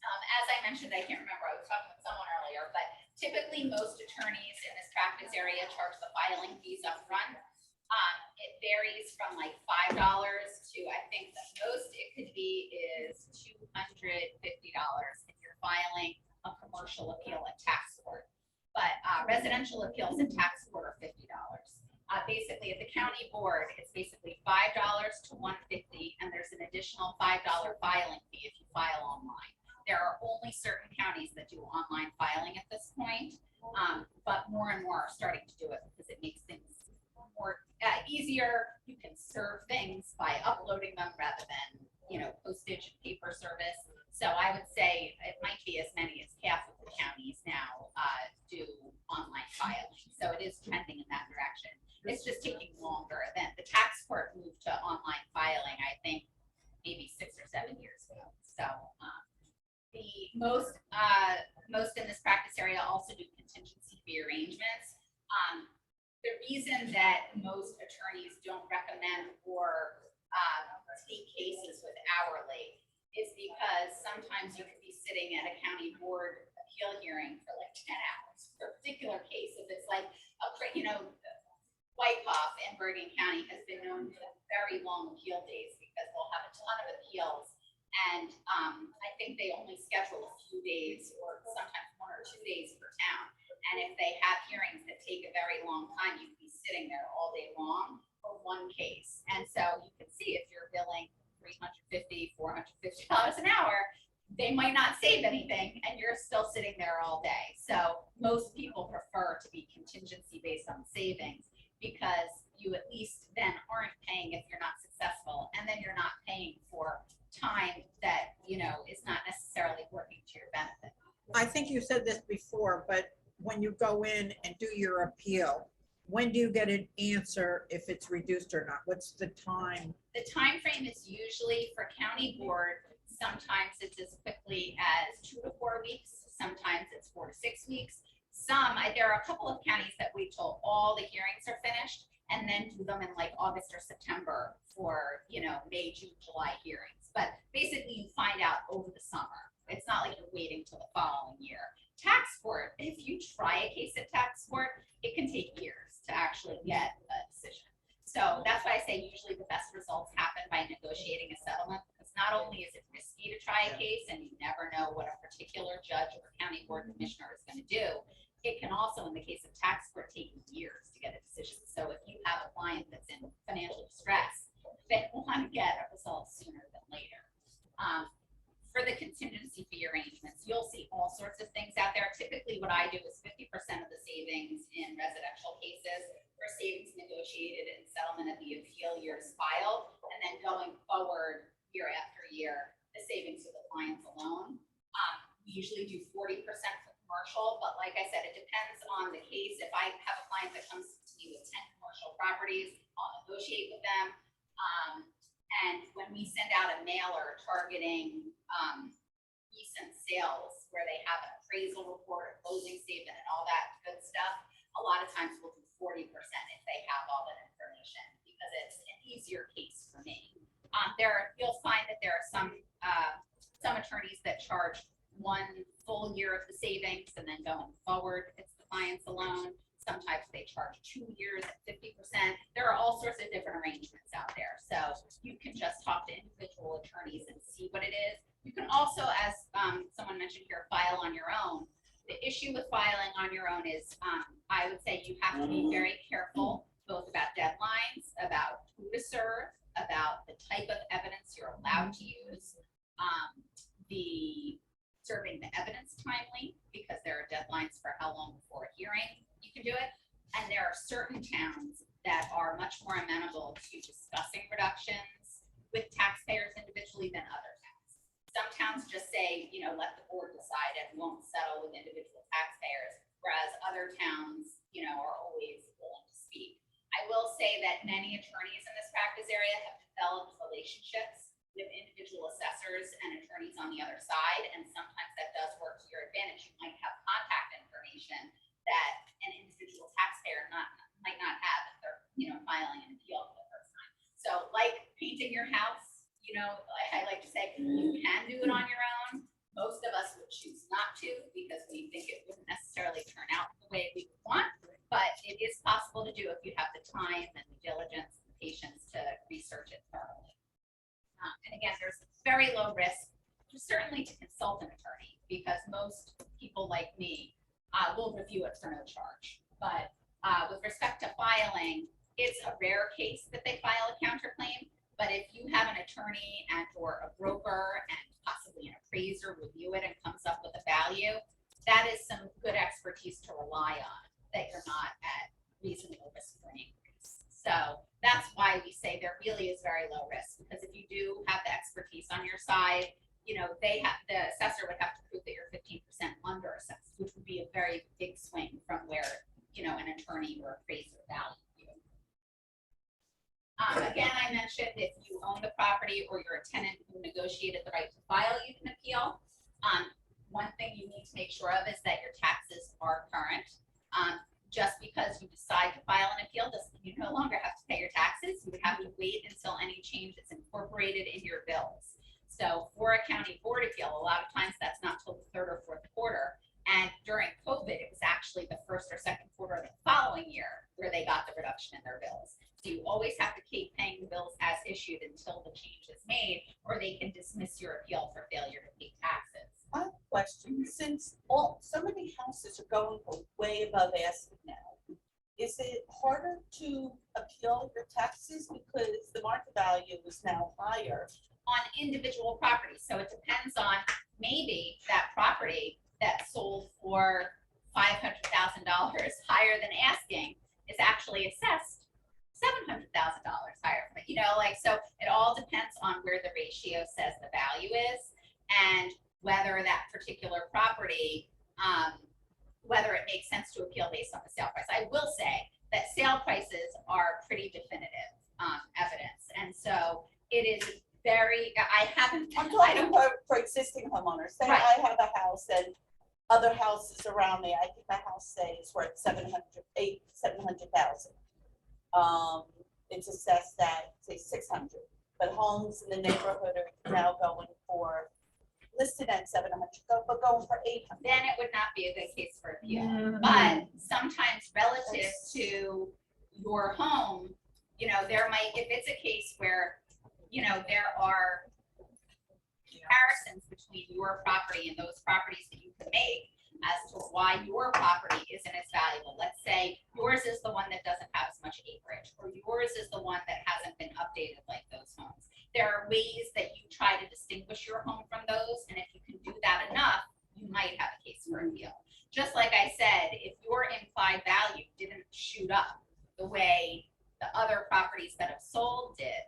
As I mentioned, I can't remember, I was talking with someone earlier, but typically most attorneys in this practice area charge the filing fees up front. It varies from like $5 to I think the most it could be is $250 if you're filing a commercial appeal at tax court. But residential appeals at tax court are $50. Basically at the county board, it's basically $5 to $150, and there's an additional $5 filing fee if you file online. There are only certain counties that do online filing at this point, but more and more are starting to do it because it makes things more easier. You can serve things by uploading them rather than, you know, postage and paper service. So I would say it might be as many as half of the counties now do online filing. So it is trending in that direction. It's just taking longer. Than the tax court moved to online filing, I think, maybe 6 or 7 years ago. So the most in this practice area also do contingency fee arrangements. The reason that most attorneys don't recommend or take cases with hourly is because sometimes you could be sitting at a county board appeal hearing for like 10 hours. For a particular case, if it's like, you know, Wyckoff and Bergen County has been known for very long appeal days because they'll have a ton of appeals. And I think they only schedule a few days or sometimes 1 or 2 days per town. And if they have hearings that take a very long time, you can be sitting there all day long for one case. And so you can see if you're billing $350, $450 an hour, they might not save anything and you're still sitting there all day. So most people prefer to be contingency based on savings because you at least then aren't paying if you're not successful, and then you're not paying for time that, you know, is not necessarily working to your benefit. I think you said this before, but when you go in and do your appeal, when do you get an answer if it's reduced or not? What's the time? The time frame is usually for county board. Sometimes it's as quickly as 2 to 4 weeks. Sometimes it's 4 to 6 weeks. There are a couple of counties that wait till all the hearings are finished and then do them in like August or September for, you know, May, June, July hearings. But basically you find out over the summer. It's not like you're waiting till the following year. Tax court, if you try a case at tax court, it can take years to actually get a decision. So that's why I say usually the best results happen by negotiating a settlement, because not only is it risky to try a Yeah. case and you never know what a particular judge or county board commissioner is gonna do. It can also, in the case of tax court, take years to get a decision. So if you have a client that's in financial distress, they want to get a result sooner than later. For the contingency fee arrangements, you'll see all sorts of things out there. Typically, what I do is 50% of the savings in residential cases for savings negotiated and settlement of the appeal years filed, and then going forward year after year, the savings for the clients alone. We usually do 40% for commercial, but like I said, it depends on the case. If I have a client that comes to me with 10 commercial properties, I'll negotiate with them. And when we send out a mailer targeting recent sales where they have an appraisal report, a closing statement, and all that good stuff, a lot of times we'll do 40% if they have all that information because it's an easier case for me. You'll find that there are some attorneys that charge 1 full year of the savings and then going forward, it's the clients alone. Sometimes they charge 2 years at 50%. There are all sorts of different arrangements out there. So you can just talk to individual attorneys and see what it is. You can also, as someone mentioned here, file on your own. The issue with filing on your own is, I would say you have to be very careful, both about deadlines, about who to serve, about the type of evidence you're allowed to use, serving the evidence timely, because there are deadlines for how long before a hearing you can do it. And there are certain towns that are much more amenable to discussing reductions with taxpayers individually than other towns. Some towns just say, let the board decide and won't settle with individual taxpayers, whereas other towns, are always willing to speak. I will say that many attorneys in this practice area have developed relationships with individual assessors and attorneys on the other side, and sometimes that does work to your advantage. You might have contact information that an individual taxpayer might not have if they're, filing an appeal for the first time. So like painting your house, I like to say you can do it on your own. Most of us would choose not to because we think it wouldn't necessarily turn out the way we would want, but it is possible to do if you have the time and the diligence and patience to research it thoroughly. And again, there's very low risk, certainly to consult an attorney, because most people like me will review it for no charge. But with respect to filing, it's a rare case that they file a counterclaim. But if you have an attorney and or a broker and possibly an appraiser review it and comes up with a value, that is some good expertise to rely on, that you're not at reasonable risk for an increase. So that's why we say there really is very low risk, because if you do have the expertise on your side, the assessor would have to prove that you're 15% under assessed, which would be a very big swing from where, an attorney or appraiser value you. Again, I mentioned if you own the property or you're a tenant who negotiated the right to file, you can appeal. One thing you need to make sure of is that your taxes are current. Just because you decide to file an appeal doesn't mean you no longer have to pay your taxes. You would have to wait until any change is incorporated in your bills. So for a county board appeal, a lot of times that's not till the 3rd or 4th quarter. And during COVID, it was actually the 1st or 2nd quarter of the following year where they got the reduction in their bills. So you always have to keep paying the bills as issued until the change is made, or they can dismiss your appeal for failure to pay taxes. I have a question. Since so many houses are going way above asking now, is it harder to appeal your taxes because the market value is now higher? On individual properties. So it depends on, maybe that property that sold for $500,000 higher than asking is actually assessed $700,000 higher. But so it all depends on where the ratio says the value is and whether that particular property, whether it makes sense to appeal based on the sale price. I will say that sale prices are pretty definitive evidence, and so it is very. I'm talking for existing homeowners. Say Right. I have a house and other houses around me. I think my house say is worth $700,000. It's assessed at say 600, but homes in the neighborhood are now going for listed at 700, but going for 800. Then it would not be a good case for appeal. But sometimes relative to your home, there might, if it's a case where, there are comparisons between your property and those properties that you can make as to why your property isn't as valuable. Let's say yours is the one that doesn't have as much acreage, or yours is the one that hasn't been updated like those homes. There are ways that you try to distinguish your home from those, and if you can do that enough, you might have a case for appeal. Just like I said, if your implied value didn't shoot up the way the other properties that have sold did,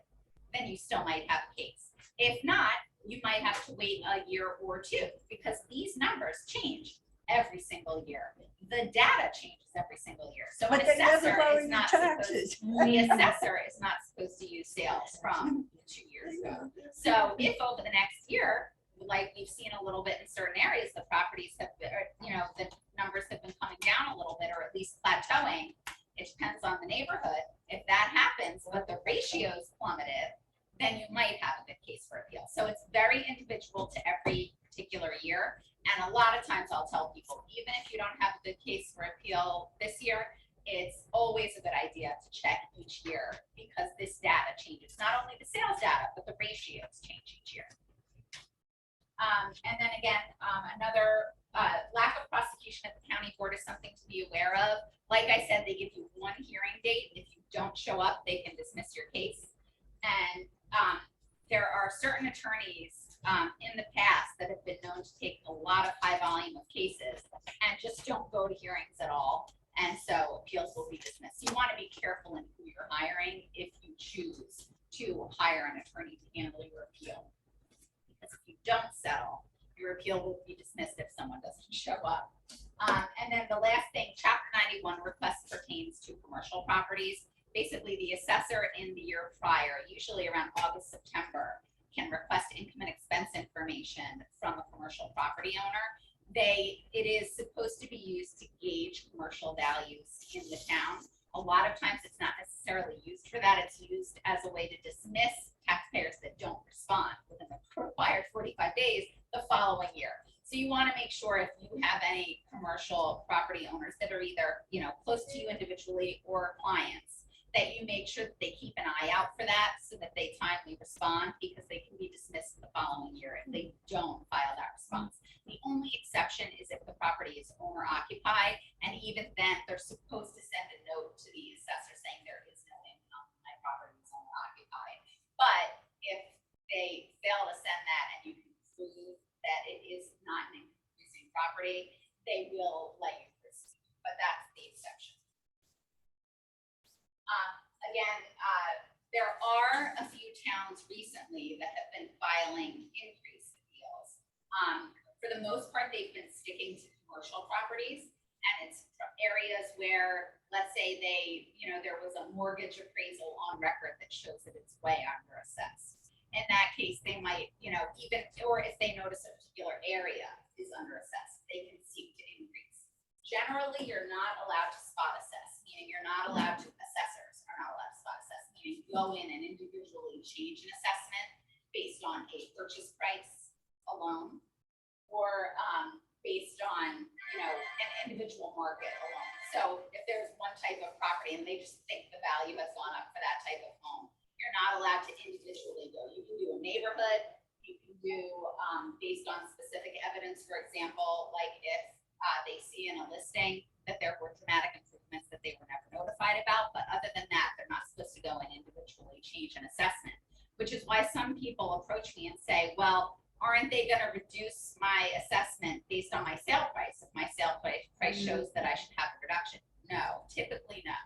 then you still might have a case. If not, you might have to wait a year or two, because these numbers change every single year. The data changes every single year. So an But they never assessor lower is your not supposed, taxes. the assessor is not supposed to use sales from 2 years ago. So if over the next year, like we've seen a little bit in certain areas, the properties have been, or, the numbers have been coming down a little bit, or at least plateauing. It depends on the neighborhood. If that happens, but the ratios plummeted, then you might have a good case for appeal. So it's very individual to every particular year. And a lot of times I'll tell people, even if you don't have a good case for appeal this year, it's always a good idea to check each year, because this data changes. Not only the sales data, but the ratios change each year. And then again, another lack of prosecution at the county board is something to be aware of. Like I said, they give you one hearing date. If you don't show up, they can dismiss your case. And there are certain attorneys in the past that have been known to take a lot of high volume of cases and just don't go to hearings at all. And so appeals will be dismissed. You want to be careful in who you're hiring if you choose to hire an attorney to handle your appeal. Because if you don't settle, your appeal will be dismissed if someone doesn't show up. And then the last thing, Chapter 91 request pertains to commercial properties. Basically, the assessor in the year prior, usually around August, September, can request income and expense information from a commercial property owner. It is supposed to be used to gauge commercial values in the town. A lot of times it's not necessarily used for that. It's used as a way to dismiss taxpayers that don't respond within the required 45 days the following year. So you want to make sure if you have any commercial property owners that are either, close to you individually or clients, that you make sure that they keep an eye out for that so that they timely respond, because they can be dismissed the following year if they don't file that response. The only exception is if the property is owner occupied, and even then they're supposed to send a note to the assessor saying there is no income, my property is owner occupied. But if they fail to send that and you can prove that it is not an income-producing property, they will let you proceed, but that's the exception. Again, there are a few towns recently that have been filing increased appeals. For the most part, they've been sticking to commercial properties, and it's areas where, let's say there was a mortgage appraisal on record that shows that it's way under assessed. In that case, they might, or if they notice a particular area is under assessed, they can seek to increase. Generally, you're not allowed to spot assess, meaning you're not allowed to, assessors are not allowed to spot assess, meaning go in and individually change an assessment based on a purchase price alone, or based on, an individual market alone. So if there's one type of property and they just think the value has gone up for that type of home, you're not allowed to individually go. You can do a neighborhood, you can do based on specific evidence, for example, like if they see in a listing that there were dramatic improvements that they were never notified about, but other than that, they're not supposed to go and individually change an assessment, which is why some people approach me and say, well, aren't they going to reduce my assessment based on my sale price if my sale price shows that I should have a reduction? No, typically no.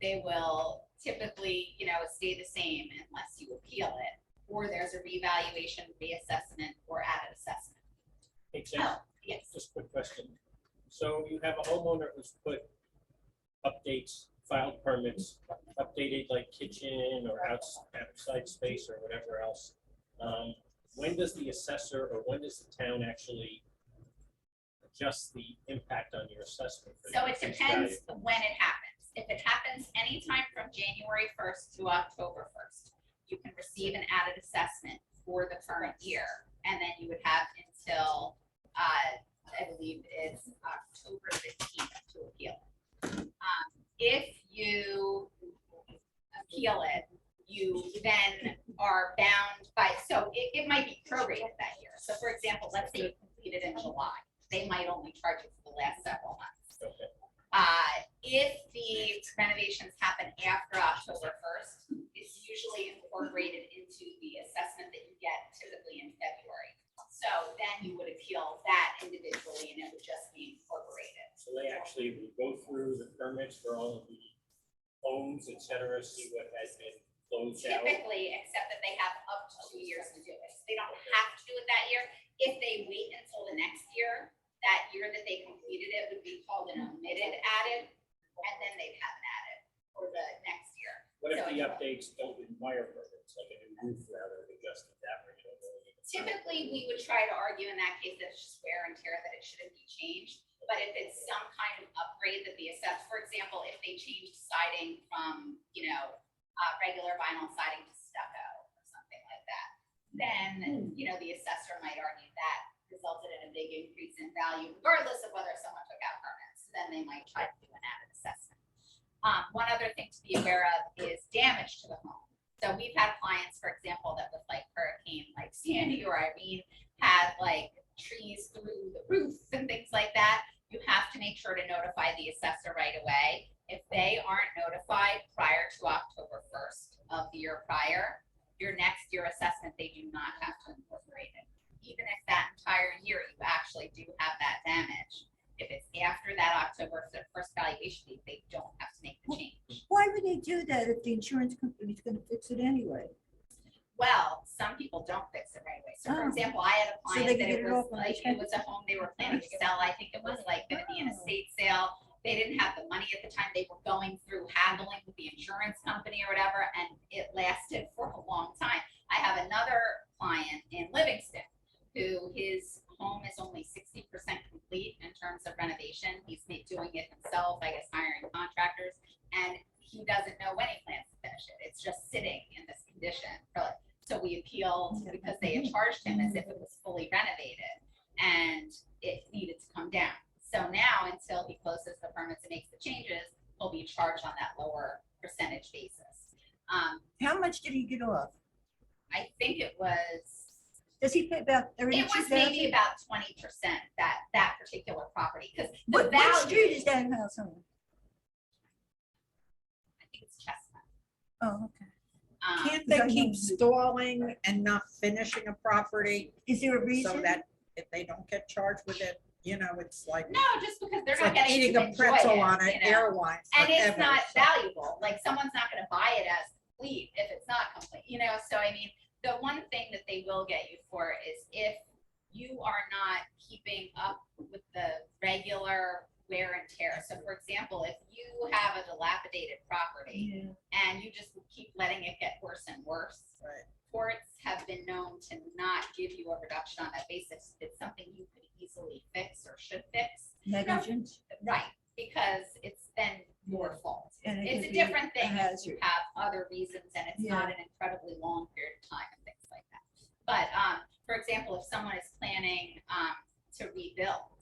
They will typically, stay the same unless you appeal it, or there's a revaluation, reassessment, or added assessment. Makes sense. Oh, yes. Just a quick question. So you have a homeowner who's put updates, filed permits, updated like kitchen or outside space or whatever else. When does the assessor or when does the town actually adjust the impact on your assessment? So it depends when it happens. If it happens anytime from January 1st to October 1st, you can receive an added assessment for the current year. And then you would have until, I believe it's October 15th to appeal. If you appeal it, you then are bound by, so it might be prorated that year. So in July. They might only charge you for the last several months. Okay. If the renovations happen after October 1st, it's usually incorporated into the assessment that you get typically in February. So then you would appeal that individually and it would just be incorporated. So they actually would go through the permits for all of the homes, et cetera, see what has been closed out. Typically, except that they have up to 2 years to do it. So they don't have to do it that year. If they wait until the next year, that year that they completed it would be called an omitted added, and then they'd have an added for the next year. What if So the it's- updates don't require permits, like a new roof rather than just that? Typically, we would try to argue in that case that it's just wear and tear, that it shouldn't be changed. But if it's some kind of upgrade that the assess, for example, if they changed siding from, regular vinyl siding to stucco or something like that, then, the assessor might argue that resulted in a big increase in value, regardless of whether someone took out permits. Then they might try to do an added assessment. One other thing to be aware of is damage to the home. So we've had clients, for example, that with like Hurricane like Sandy or Irene had like trees through the roof and things like that. You have to make sure to notify the assessor right away. If they aren't notified prior to October 1st of the year prior, your next year assessment, they do not have to incorporate it. Even if that entire year you actually do have that damage, if it's after that October 1st valuation date, they don't have to make the change. Why would they do that if the insurance company's gonna fix it anyway? Well, some people don't fix it right away. So for Oh. example, I had a So they client can that get it it was off on like, the it was a home they were planning to sell. I think it was like gonna be an estate sale. They didn't have the money at the time. They were going through handling with the insurance company or whatever, and it lasted for a long time. I have another client in Livingston who his home is only 60% complete in terms of renovation. He's doing it himself, I guess hiring contractors, and he doesn't know when he plans to finish it. It's just sitting in this condition. So we appealed because they had charged him as if it was fully renovated and it needed to come down. So now, until he closes the permits and makes the changes, he'll be charged on that lower percentage basis. How much did he get off? I think it was, Does he pay about it 32,000? was maybe about 20% that particular property, because the What value. street is that house on? I think it's Chestnut. Oh, okay. Can't Because I they keep know- stalling and not finishing a property Is there a so reason? that if they don't get charged with it, it's like, No, just because they're it's not like getting eating to a enjoy pretzel it, on an airline And it's forever, not so. valuable, like someone's not gonna buy it as complete if it's not complete, so I mean, the one thing that they will get you for is if you are not keeping up with the regular wear and tear. So for example, if you have a dilapidated property Yeah. and you just keep letting it get worse and worse, Right. courts have been known to not give you a reduction on that basis. It's something you could easily fix or should fix. Negligence. Right, because it's then your fault. And it It's could a be different thing a if you hazard. have other reasons and it's not an incredibly long period of time and things like that. But, for example, if someone is planning, to rebuild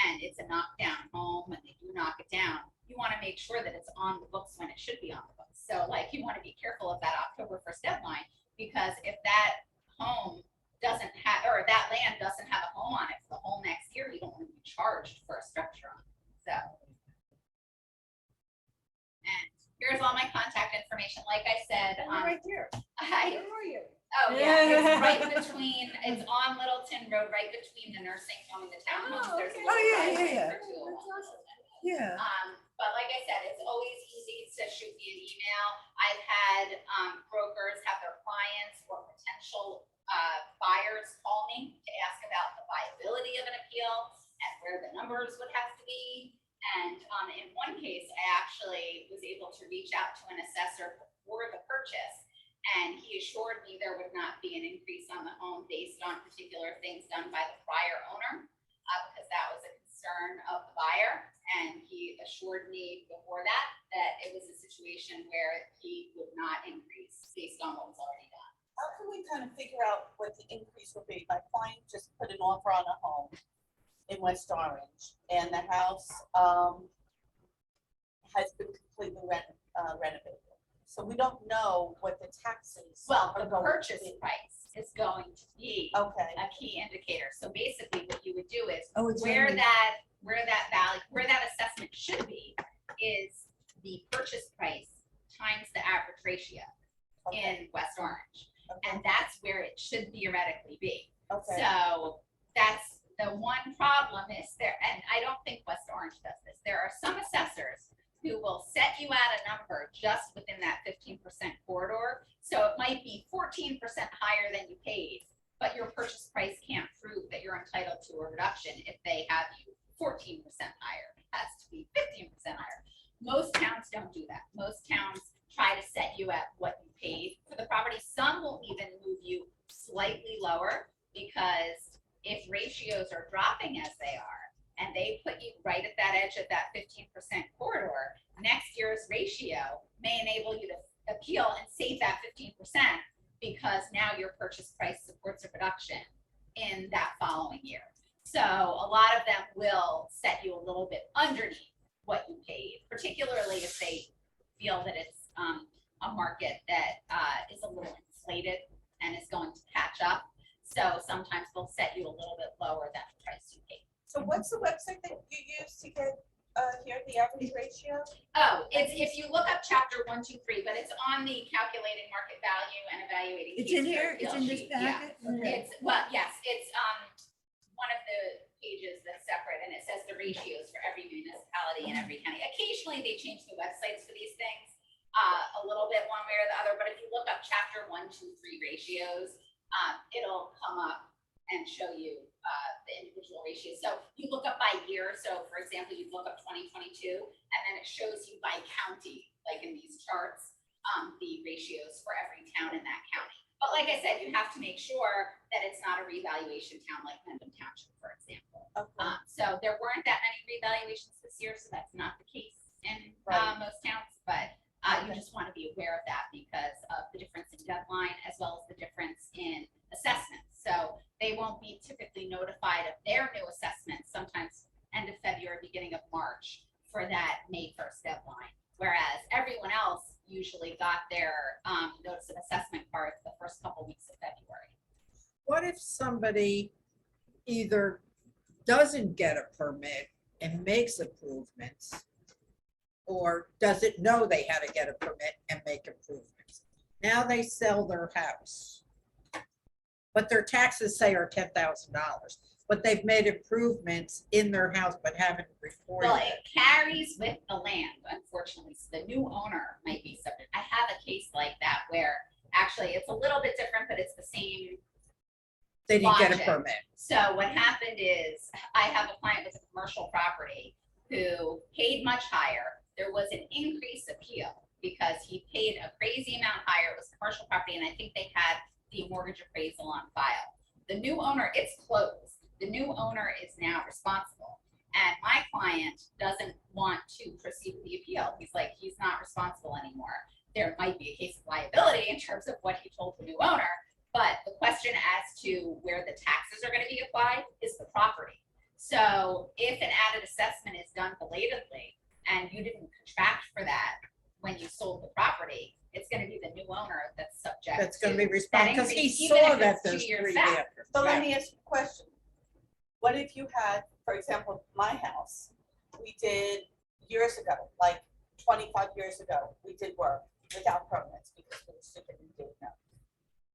and it's a knockdown home and they do knock it down, you want to make sure that it's on the books when it should be on the books. So like, you want to be careful of that October 1st deadline, because if that home doesn't have, or that land doesn't have a home on it for the whole next year, you don't want to be charged for a structure on it. So. And here's all my contact information. Like I said, Right there. I, Where are you? oh yeah, it's right between, it's on Littleton Road, right between the nursing home and the townhomes. Oh, There's a okay. little Oh, yeah, driveway yeah, for two of them. That's awesome. Yeah. But like I said, it's always easy to shoot me an email. I've had brokers have their clients or potential buyers call me to ask about the viability of an appeal and where the numbers would have to be. And in one case, I actually was able to reach out to an assessor before the purchase, and he assured me there would not be an increase on the home based on particular things done by the prior owner, because that was a concern of the buyer. And he assured me before that it was a situation where he would not increase based on what was already done. How can we kind of figure out what the increase will be? My client just put an offer on a home in West Orange, and the house has been completely renovated. So we don't know what the taxes Well, are the going to purchase be. price is going to be Okay, a key indicator. So basically what you would do is Oh, it's Where only- that assessment should be is the purchase price times the average ratio Okay, in West Orange. okay, And that's where it should theoretically be. okay. So that's the one problem is there, and I don't think West Orange does this. There are some assessors who will set you at a number just within that 15% corridor. So it might be 14% higher than you paid, but your purchase price can't prove that you're entitled to a reduction if they have you 14% higher. It has to be 15% higher. Most towns don't do that. Most towns try to set you at what you paid for the property. Some will even move you slightly lower because if ratios are dropping as they are, and they put you right at that edge of that 15% corridor, next year's ratio may enable you to appeal and save that 15% because now your purchase price supports a reduction in that following year. So a lot of them will set you a little bit underneath what you paid, particularly if they feel that it's a market that is a little inflated and is going to catch up. So sometimes they'll set you a little bit lower than the price you paid. So what's the website that you use to get, here, the average ratio? Oh, it's if you look up chapter 1, 2, 3, but it's on the calculating market value and evaluating. It's case in here, appeal it's in this sheet. Yeah. packet? It's, well, yes, it's one of the pages that's separate and it says the ratios for every municipality and every county. Occasionally they change the websites for these things a little bit one way or the other, but if you look up chapter 1, 2, 3 ratios, it'll come up and show you the individual ratios. So you look up by year. So for example, you look up 2022 and then it shows you by county, like in these charts, the ratios for every town in that county. But like I said, you have to make sure that it's not a revaluation town like Mendham Township, for example. Okay, So there weren't that many revaluations this year, so that's not the case in Right. most towns, but you just want to be aware of that because of the difference in deadline as well as the difference in assessments. So they won't be typically notified of their new assessments, sometimes end of February, beginning of March for that May 1st deadline. Whereas everyone else usually got their notice of assessment cards the first couple weeks of February. What if somebody either doesn't get a permit and makes improvements, or doesn't know they had to get a permit and make improvements? Now they sell their house, but their taxes say are $10,000, but they've made improvements in their house but haven't reported Well, it. it carries with the land, unfortunately. So the new owner might be subject. I have a case like that where actually it's a little bit different, but it's the same. They didn't get a logic. permit. So what happened is I have a client with a commercial property who paid much higher. There was an increase appeal because he paid a crazy amount higher. It was commercial property, and I think they had the mortgage appraisal on file. The new owner, it's closed. The new owner is now responsible. And my client doesn't want to proceed with the appeal. He's like, he's not responsible anymore. There might be a case of liability in terms of what he told the new owner, but the question as to where the taxes are going to be applied is the property. So if an added assessment is done belatedly and you didn't contract for that when you sold the property, it's going to be the new owner that's subject. That's gonna be that responsible, because he increase, even saw if that it's 2 there's years 3 back. after. so let me ask you a question. What if you had, for example, my house, we did years ago, like 25 years ago, we did work without permits because we were stupid and didn't know.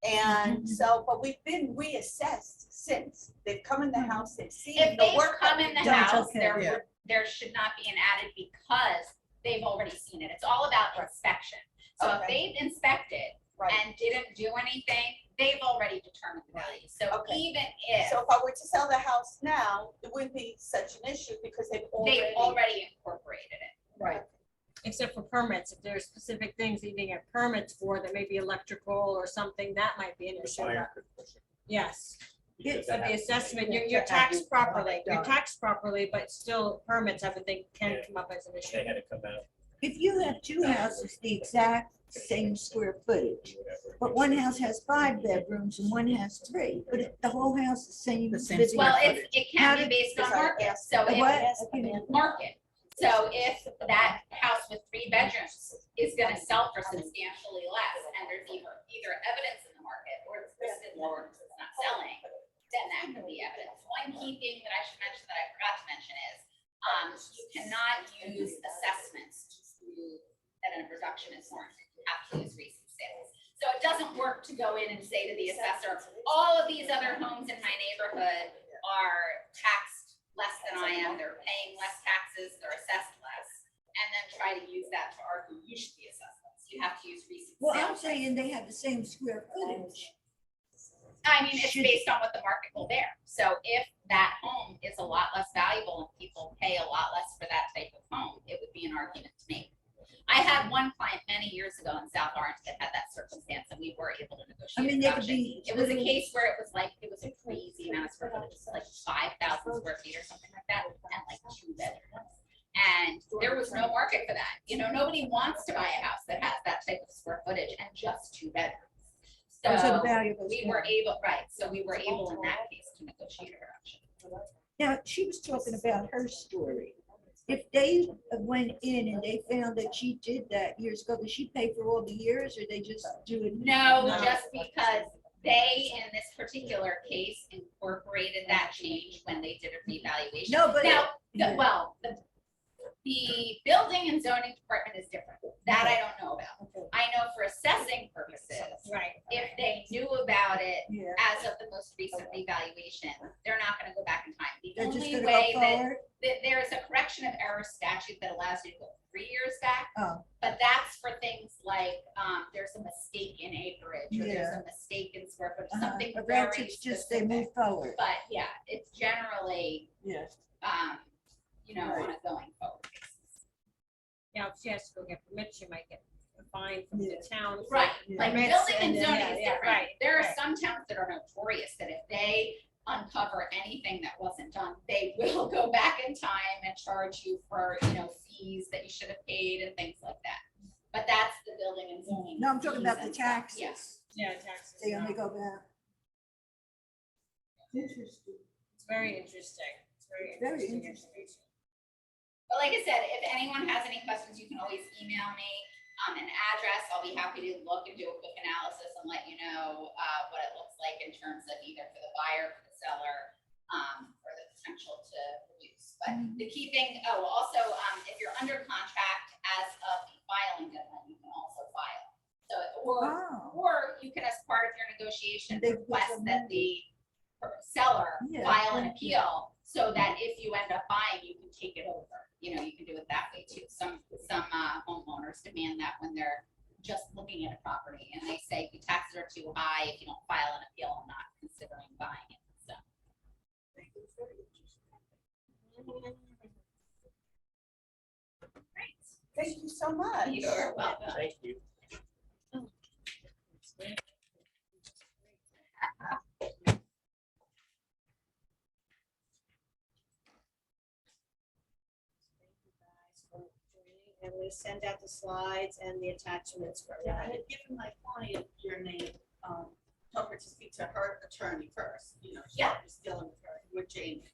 And so, but we've been reassessed since. They've come in the house, they've seen If the they work. come that in the we've done. house, okay. there, Yeah. there should not be an added because they've already seen it. It's all about Right. inspection. So if Okay. they've inspected Right. and didn't do anything, they've already determined the value. So Okay. even if So if I were to sell the house now, it wouldn't be such an issue because they've they've already incorporated it. Right. Except for permits, if there's specific things you need to get permits for, that may be electrical or something, that might be an The issue. buyer could push it. Yes, Because but that the has to be- assessment, Yeah, you're to have taxed you want it properly, you're done. taxed properly, but still permits, everything can Yeah. come up as an issue. They had to come out. If you have two houses, the exact same square footage, whatever. but one house has 5 bedrooms and one has 3, but the whole house is same. The same living- square Well, footage. it How can be did- based on Because I market. asked- So The if what? market. So if that house with 3 bedrooms is gonna sell for substantially less, and there's either evidence in the market or it's listed lower because it's not selling, then that could be evidence. One key thing that I should mention that I forgot to mention is, you cannot use assessments to prove that a reduction is warranted. You have to use recent sales. So it doesn't work to go in and say to the assessor, all of these other homes in my neighborhood are taxed less than I am, they're paying less taxes, they're assessed less, and then try to use that to argue you should be assessed less. You have to use recent Well, I'm sales. saying they have the same square footage. I mean, it's based on what the market will bear. So if that home is a lot less valuable and people pay a lot less for that type of home, it would be an argument to make. I had one client many years ago in South Orange that had that circumstance, and we were able to negotiate. I mean, a they could reduction. be. It was a case where it was a crazy amount of square footage, like 5,000 square feet or something like that, and like 2 bedrooms. And there was no market for that. You know, nobody wants to buy a house that has that type of square footage and just 2 bedrooms. So the So value goes we down. were able, right, so we were able in that case to negotiate a reduction. Now, she was talking about her story. If they went in and they found that she did that years ago, did she pay for all the years or they just do it? No, No. just because they, in this particular case, incorporated that change when they did a revaluation. No, but. Now, Yeah. well, the building and zoning department is different. That I don't know about. I know for assessing purposes, Right. if they knew about it Yeah. as of the most recent revaluation, they're not gonna go back in time. The They're just only gonna way go that forward? there is a correction of error statute that allows you to go 3 years back. Oh. But that's for things like, there's a mistake in acreage, or there's Yeah. a mistake in square footage, Uh-huh. something But very that's it's just they specific. move forward. But yeah, it's generally, Yes. you know, on a going forward basis. Now, if she has to go get permits, she might get a fine from the Yeah. town. Right, Yeah. like Permits building and and then- zoning yeah, is yeah, different. right, There are right. some towns that are notorious that if they uncover anything that wasn't done, they will go back in time and charge you for, you know, fees that you should have paid and things like that. But that's the building and zoning. No, I'm talking fees about the and stuff. taxes. Yes. Yeah, taxes. They only no. go back. Interesting. It's very interesting. It's very Very interesting interesting. information. But like I said, if anyone has any questions, you can always email me an address. I'll be happy to look and do a quick analysis and let you know what it looks like in terms of either for the buyer, for the seller, or the potential to reduce. But the key thing, also, if you're under contract as of the filing deadline, you can also file. So, Oh. or you can, as part of your negotiation, They put request some that money. the seller Yeah. file an appeal so that if you end up buying, you can take it over. You know, you can do it that way too. Some homeowners demand that when they're just looking at a property and they say the taxes are too high, if you don't file an appeal, I'm not considering buying it. So. Great. Thank you so much. You're welcome. Thank you. And we send out the slides and the attachments for Yeah, I everybody. had given my client your name, told her to speak to her attorney first, you know, she's Yeah. just dealing with her, with Jamie.